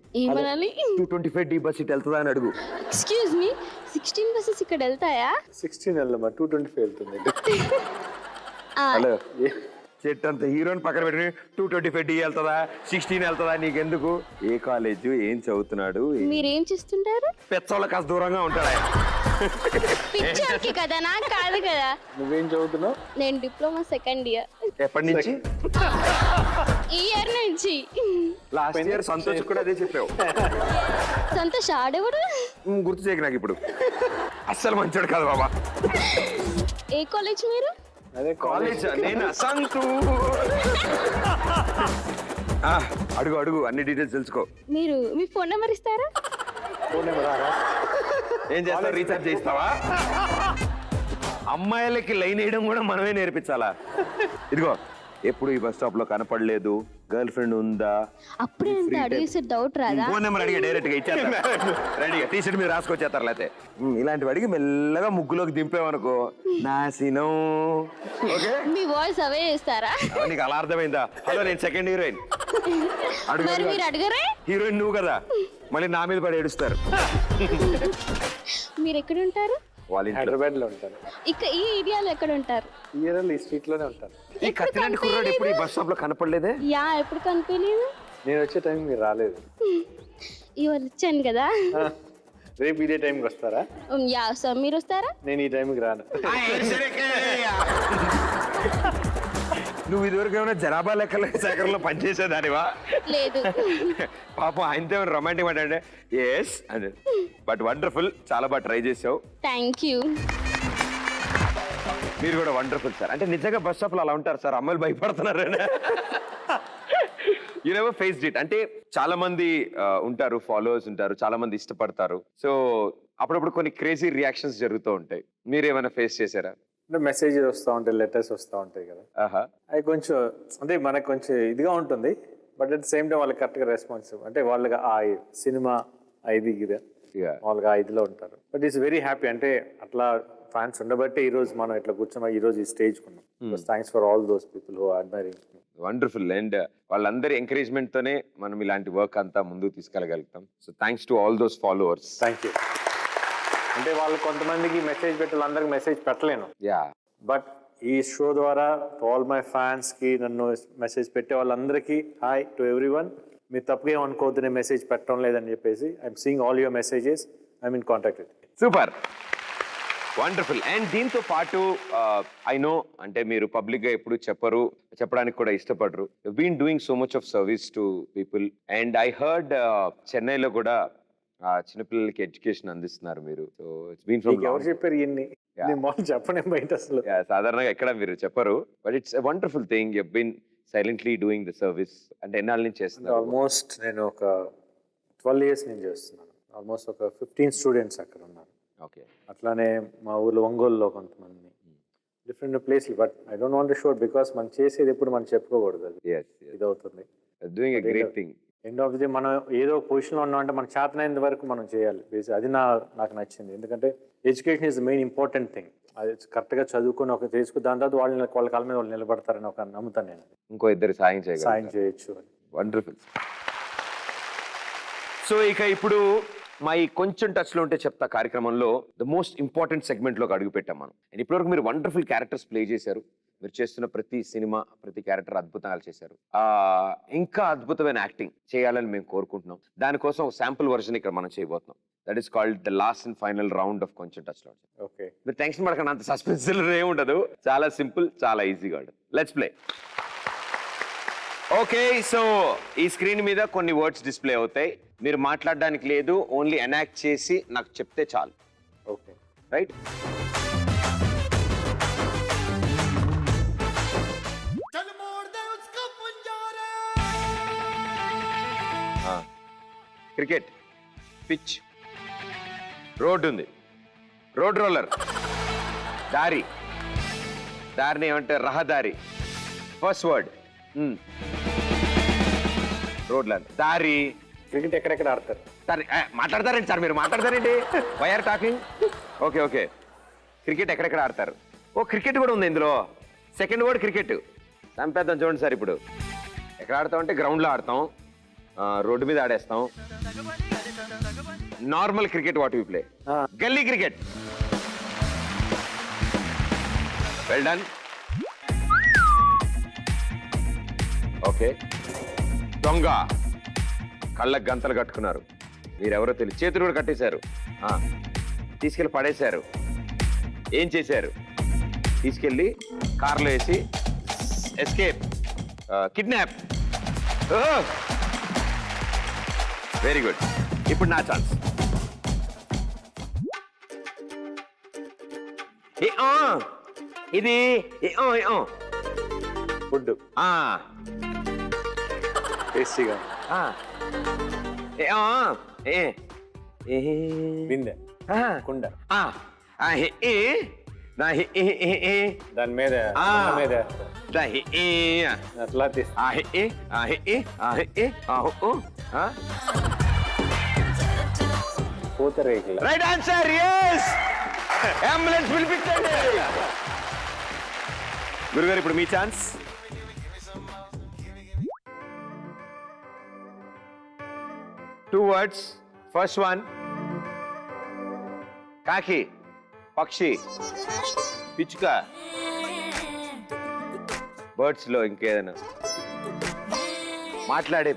Speaker 1: 225D బస్ ఇటు వెళ్తుందా అని అడుగు.
Speaker 4: ఎక్స్క్యూజ్ మీ, 16 బస్సెస్ ఇక్కడ వెళ్తాయా?
Speaker 2: 16 వెళ్ళమా, 225 వెళ్తుంది.
Speaker 1: హలో, చెట్టు అంత హీరోని పక్కన పెట్టి 225D వెళ్తుందా 16 వెళ్తుందా నీకెందుకు? ఏ కాలేజ్, ఏం చదువుతున్నాడు?
Speaker 4: మీరేం చేస్తుంటారు?
Speaker 1: పెచ్చోళ్ళ కాస్త దూరంగా ఉంటాడు ఆయన.
Speaker 4: పిచ్చోళ్ళకి కదా, నాకు కాదు కదా.
Speaker 2: నువ్వేం చదువుతున్నావు?
Speaker 4: నేను డిప్లొమా సెకండ్ ఇయర్.
Speaker 1: ఎప్పటి నుంచి?
Speaker 4: ఈ ఇయర్ నుంచి.
Speaker 1: లాస్ట్ ఇయర్ సంతోష్ కూడా అదే చెప్పావు.
Speaker 4: సంతోష్ ఆడేవాడు
Speaker 1: గుర్తు చేయకు నాకు ఇప్పుడు. అస్సలు మంచోడు కాదు బాబా.
Speaker 4: ఏ కాలేజ్ మీరు?
Speaker 2: అదే
Speaker 1: కాలేజ్. నేను అసంతు. అడుగు అడుగు, అన్ని డీటెయిల్స్ తెలుసుకో.
Speaker 4: మీరు మీ ఫోన్ నెంబర్ ఇస్తారా?
Speaker 2: ఫోన్ నెంబర్
Speaker 1: ఏం చేస్తావు? రీఛార్జ్ చేస్తావా? అమ్మాయిలకి లైన్ వేయడం కూడా మనమే నేర్పించాలా? ఇదిగో ఎప్పుడు ఈ బస్ స్టాప్ లో కనపడలేదు, గర్ల్ ఫ్రెండ్ ఉందా,
Speaker 4: అప్పుడే ఎంత అడిగేసి డౌట్ రాదా?
Speaker 1: ఫోన్ నెంబర్ అడిగి డైరెక్ట్ గా ఇచ్చేస్తారు, రెడీగా టీషర్ట్ మీద రాసుకొచ్చేస్తారు. లేకపోతే ఇలాంటివి అడిగి మెల్లగా ముగ్గులోకి దింపేమనుకో నాశనం. ఓకే,
Speaker 4: మీ వాయిస్ అవే చేస్తారా?
Speaker 1: నీకు అలా అర్థమైందా? హలో, నేను సెకండ్ హీరోయిన్.
Speaker 4: మరి మీరు అడగరే?
Speaker 1: హీరోయిన్ నువ్వు కదా, మళ్ళీ నా మీద పడి ఏడుస్తారు.
Speaker 4: మీరు ఎక్కడ ఉంటారు?
Speaker 1: వాళ్ళ ఇంట్లో.
Speaker 2: హైదరాబాద్ లో ఉంటారు.
Speaker 4: ఇక్కడ ఈ ఏరియాలో ఎక్కడ ఉంటారు?
Speaker 2: ఈ స్ట్రీట్ లోనే ఉంటారు.
Speaker 1: ఈ కత్తిలాంటి కుర్రాడు ఎప్పుడు ఈ బస్ స్టాప్ లో కనపడలేదే?
Speaker 4: యా, ఎప్పుడు కనిపించలేదు.
Speaker 2: నేను వచ్చే టైం మీరు రాలేదు.
Speaker 4: ఇవాళ వచ్చాను కదా.
Speaker 2: రేపు ఇదే టైంకి వస్తారా?
Speaker 4: యా, సో మీరు వస్తారా?
Speaker 2: నేను ఈ టైంకి రాను.
Speaker 1: నువ్వు ఇదివరకు ఏమైనా జనాభా లెక్కల సేకరణలో పనిచేసేదానివా?
Speaker 4: లేదు.
Speaker 1: పాపం ఆయనతో ఏమైనా రొమాంటిక్ అంటే ఎస్ అంటే, బట్ వండర్ఫుల్, చాలా బాగా ట్రై చేసావు.
Speaker 4: Thank you.
Speaker 1: మీరు కూడా వండర్ఫుల్ సార్. అంటే నిజంగా బస్ స్టాప్ లో అలా ఉంటారు సార్, అమ్మాయిలు భయపడుతున్నారు. You never faced it. అంటే చాలా మంది ఉంటారు, ఫాలోవర్స్ ఉంటారు, చాలా మంది ఇష్టపడతారు. సో అప్పుడప్పుడు కొన్ని క్రేజీ రియాక్షన్స్ జరుగుతూ ఉంటాయి. మీరు ఏమైనా ఫేస్ చేశారా?
Speaker 2: అంటే మెసేజెస్ వస్తూ ఉంటాయి, లెటర్స్ వస్తూ ఉంటాయి కదా. అవి కొంచెం అంటే మనకు కొంచెం ఇదిగా ఉంటుంది, but at the same time వాళ్ళకి కరెక్ట్గా రెస్పాన్సివ్. అంటే వాళ్ళకి ఆ సినిమా ఇది వాళ్ళకి ఆ ఇదిలో ఉంటారు. But is very happy. అంటే అట్లా ఫ్యాన్స్ ఉండబట్టే ఈ రోజు మనం ఇట్లా కూర్చున్నాం, ఈ రోజు ఈ స్టేజ్ కున్నాం. Thanks for all those people who are admiring.
Speaker 1: Wonderful. And వాళ్ళందరి ఎంకరేజ్మెంట్ తోనే మనం ఇలాంటి వర్క్ అంతా ముందుకు తీసుకెళ్ళగలుగుతాం. So thanks to all those followers.
Speaker 2: Thank you. అంటే వాళ్ళు కొంతమందికి మెసేజ్ పెట్టి వాళ్ళందరికి మెసేజ్ పెట్టలేను. బట్ ఈ షో ద్వారా ఆల్ మై ఫ్యాన్స్ కి నన్ను మెసేజ్ పెట్టే వాళ్ళందరికీ హాయ్ టు ఎవ్రీవన్. మీరు తప్పుగా ఏమనుకోవద్దు నేను మెసేజ్ పెట్టడం లేదని చెప్పేసి. I'm seeing all your messages, I'm in contact with.
Speaker 1: Super, wonderful. And దీంతో పాటు ఐ నో అంటే మీరు పబ్లిక్ గా ఎప్పుడు చెప్పరు, చెప్పడానికి కూడా ఇష్టపడరు. Been doing so much of service to people. And I heard చెన్నైలో కూడా చిన్నపిల్లలకి ఎడ్యుకేషన్ అందిస్తున్నారు మీరు. So it's been from.
Speaker 2: ఎవరు చెప్పారు ఇవన్నీ? చెప్పనే బయట అసలు
Speaker 1: సాధారణంగా ఎక్కడ మీరు చెప్పరు, but it's a wonderful thing. You have been silently doing the service. అంటే ఎన్నాళ్ళ నుంచి చేస్తున్నారు?
Speaker 2: ఆల్మోస్ట్ నేను ఒక 12 years నుంచి చేస్తున్నాను. ఆల్మోస్ట్ ఒక 15 స్టూడెంట్స్ అక్కడ ఉన్నారు.
Speaker 1: ఓకే.
Speaker 2: అట్లానే మా ఊర్లో ఒంగోలులో కొంతమంది డిఫరెంట్ ప్లేస్లు. But I don't want to show because మనం చేసేది ఎప్పుడు మనం చెప్పుకోకూడదు. అది ఇదవుతుంది.
Speaker 1: Doing a great thing.
Speaker 2: End of the day మనం ఏదో పొజిషన్లో ఉన్నామంటే మన చేతనైనంత వరకు మనం చేయాలి. అది నాకు నచ్చింది. ఎందుకంటే education is the main important thing. అది కరెక్ట్గా చదువుకొని ఒక చేసుకుని దాని తర్వాత వాళ్ళ కాళ్ళ మీద వాళ్ళు నిలబడతారని ఒక నమ్ముతాను నేను.
Speaker 1: ఇంకో ఇద్దరు సాయం
Speaker 2: చేయొచ్చు.
Speaker 1: వండర్ఫుల్. సో ఇక ఇప్పుడు మా ఈ కొంచెం టచ్లో ఉంటే చెప్తా కార్యక్రమంలో ద మోస్ట్ ఇంపార్టెంట్ సెగ్మెంట్లోకి అడుగు పెట్టాం మనం. అండ్ ఇప్పటివరకు మీరు వండర్ఫుల్ క్యారెక్టర్స్ ప్లే చేశారు. మీరు చేస్తున్న ప్రతి సినిమా, ప్రతి క్యారెక్టర్ అద్భుతంగా చేశారు. ఇంకా అద్భుతమైన యాక్టింగ్ చేయాలని మేము కోరుకుంటున్నాం. దానికోసం ఒక శాంపుల్ వర్షన్ ఇక్కడ మనం చేయబోతున్నాం. That is called the last and final round of కొంచెం టచ్లో.
Speaker 2: ఓకే,
Speaker 1: మీరు టెన్షన్ పడకండి, అంత సస్పెన్స్ ఏముండదు, చాలా సింపుల్, చాలా ఈజీగా ఉంటుంది. Let's play. ఓకే, సో ఈ స్క్రీన్ మీద కొన్ని వర్డ్స్ డిస్ప్లే అవుతాయి. మీరు మాట్లాడడానికి లేదు, ఓన్లీ ఎనాక్ట్ చేసి నాకు చెప్తే చాలు.
Speaker 2: Okay,
Speaker 1: right? Cricket pitch, road ఉంది, రోడ్ రోలర్, దారి, దారిని ఏమంటే రహదారి. ఫస్ట్ వర్డ్ రోడ్ లాంటి దారి.
Speaker 2: క్రికెట్ ఎక్కడెక్కడ ఆడతారు?
Speaker 1: సార్ మాట్లాడతారండి సార్, మీరు మాట్లాడతారండి. Why are talking? Okay okay, cricket ఎక్కడెక్కడ ఆడతారు. ఓ క్రికెట్ కూడా ఉంది ఇందులో. Second word cricket. చంపేద్దాం చూడండి సార్. ఇప్పుడు ఎక్కడ ఆడతాం అంటే గ్రౌండ్లో ఆడతాం, రోడ్డు మీద ఆడేస్తాం. Normal cricket what you play? Gully cricket. Well done. Okay, దొంగ. కళ్ళకు గంతలు కట్టుకున్నారు, మీరెవరో తెలియదు. చేతులు కూడా కట్టేశారు, తీసుకెళ్ళి పడేశారు. ఏం చేశారు? తీసుకెళ్ళి కార్లో వేసి ఎస్కేప్, కిడ్నాప్. Very good. ఇప్పుడు నా ఛాన్స్. ఇది
Speaker 2: ఫుడ్ టేస్టీగా. బిందె, కుండ,
Speaker 1: దాని మీద
Speaker 2: అట్లా తీస్తా. పూతరేకుల.
Speaker 1: Right answer. ఎస్, అంబులెన్స్ పిలిపించండి. గురుగారు ఇప్పుడు మీ chance. Two words. First one కాకి, పక్షి, పిచ్చుక. బర్డ్స్ లో ఇంకేదైనా మాట్లాడే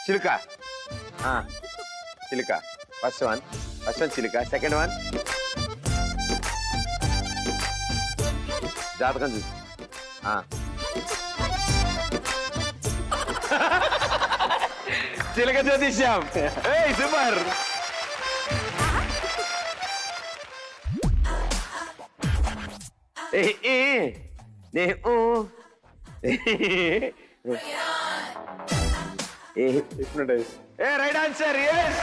Speaker 1: చిలుక. చిలుక. ఫస్ట్ వన్ చిలుక. సెకండ్ వన్ జాతకం చూసి. చిలక జ్యోతిష్యం. సూపర్. Right answer. ఎస్.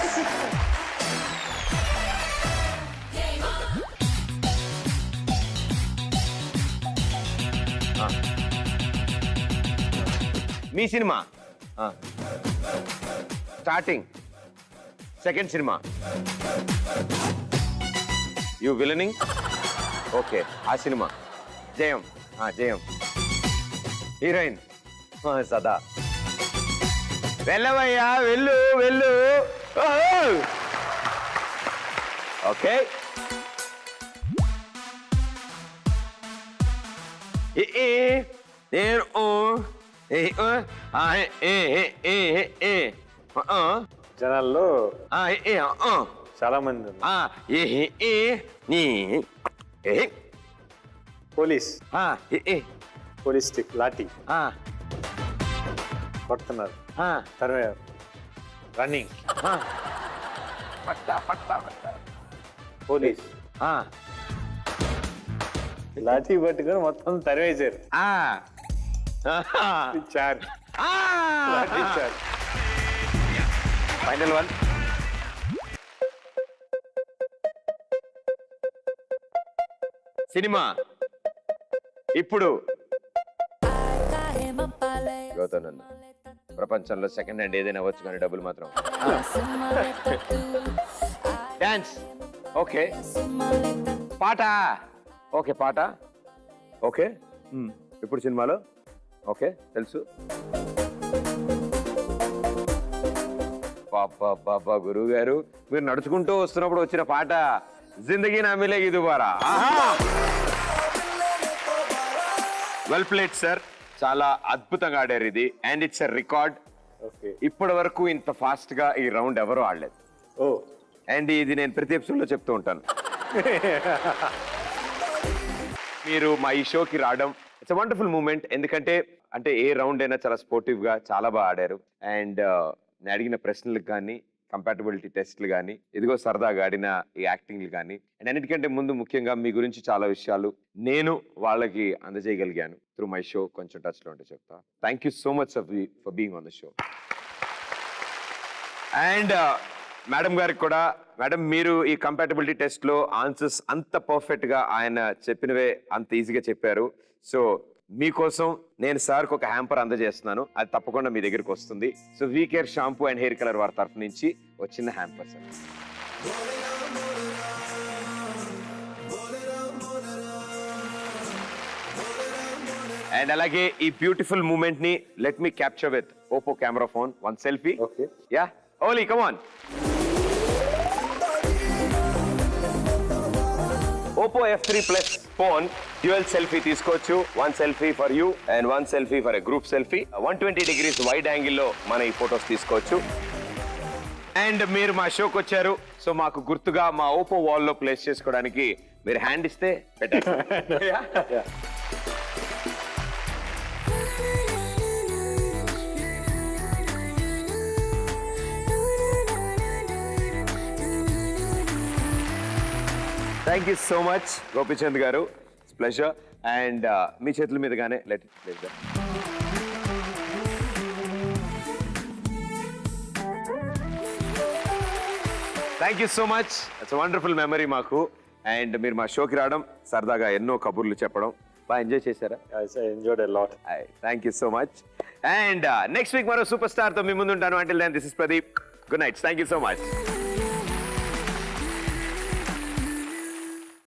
Speaker 1: మీ cinema starting second cinema you villaining. Okay, ఆ సినిమా జయం. జయం. హీరోయిన్ సదా. వెళ్ళవయ్యా, వెళ్ళు వెళ్ళు. ఓకే. నేను
Speaker 2: జనాల్లో చాలా మంది. పోలీస్. పోలీస్ స్టిక్, లాఠీ కొడుతున్నారు. తర్వాత రన్నింగ్. పోలీస్ లాఠీ పట్టుకొని మొత్తం తరివేశారు. చార్జ్.
Speaker 1: Final one. సినిమా. ఇప్పుడు గౌతమ్, ప్రపంచంలో సెకండ్ హ్యాండ్ ఏదైనా అవ్వచ్చు కానీ డబ్బులు మాత్రం. డాన్స్. ఓకే. పాట. ఓకే, పాట. ఓకే. ఇప్పుడు సినిమాలో. ఓకే, తెలుసు. పాపా గురువు గారు, మీరు నడుచుకుంటూ వస్తున్నప్పుడు వచ్చిన పాట జిందగీ నా మిలేగి దుబారా. Well played sir. చాలా అద్భుతంగా ఆడారు ఇది. And it's a record. ఇప్పటి వరకు ఇంత ఫాస్ట్ గా ఈ రౌండ్ ఎవరు ఆడలేదు. అండ్ ఇది నేను ప్రతి ఎపిసోడ్ లో చెప్తూ ఉంటాను. మీరు మా ఈ షోకి రావడం ఇట్స్ వండర్ఫుల్ మూమెంట్. ఎందుకంటే ఏ రౌండ్ అయినా చాలా స్పోర్టివ్ గా చాలా బాగా ఆడారు. అండ్ నేను అడిగిన ప్రశ్నలకు కానీ, కంపాటబిలిటీ టెస్ట్లు కానీ, ఇదిగో సరదాగా ఆడిన ఈ యాక్టింగ్లు కానీ, అండ్ అన్నిటికంటే ముందు ముఖ్యంగా మీ గురించి చాలా విషయాలు నేను వాళ్ళకి అందజేయగలిగాను త్రూ మై షో కొంచెం టచ్ లో ఉంటే చెప్తా. Thank you so much for being on the show. And madam గారికి కూడా, మేడం మీరు ఈ కంపాటబిలిటీ టెస్ట్ లో ఆన్సర్స్ అంత పర్ఫెక్ట్ గా ఆయన చెప్పినవే అంత ఈజీగా చెప్పారు. సో మీకోసం నేను సార్కి ఒక హ్యాంపర్ అందజేస్తున్నాను. అది తప్పకుండా మీ దగ్గరికి వస్తుంది. So WeCare shampoo and hair colour వారి తరఫు నుంచి ఒక చిన్న హ్యాంపర్ సార్. అండ్ అలాగే ఈ బ్యూటిఫుల్ మూమెంట్ ని let me capture with Oppo camera phone. One selfie.
Speaker 2: Okay.
Speaker 1: Yeah ఓలీ come on. Oppo F3 Plus phone dual selfie తీసుకోవచ్చు. 1 selfie for you and 1 selfie for a group selfie. 120 degrees wide angle లో మన ఈ photos తీసుకోవచ్చు. And మీరు మా షోకి వచ్చారు, సో మాకు గుర్తుగా మా ఓపో వాల్ లో ప్లేస్ చేసుకోవడానికి మీరు హ్యాండ్ ఇస్తే పెట్టారు. Thank you so much Gopichand గారు. It's pleasure. అండ్ మీ చేతుల మీదుగానే let it place. Thank you so much. It's wonderful memory మాకు. అండ్ మీరు మా షోకి రావడం, సరదాగా ఎన్నో కబుర్లు చెప్పడం, బాగా ఎంజాయ్ చేశారా?
Speaker 2: Enjoyed a lot.
Speaker 1: Thank you so much. And next week మరో సూపర్ స్టార్ తో మీ ముందు ఉంటాను. Until then this is Pradeep. Good night. Thank you so much.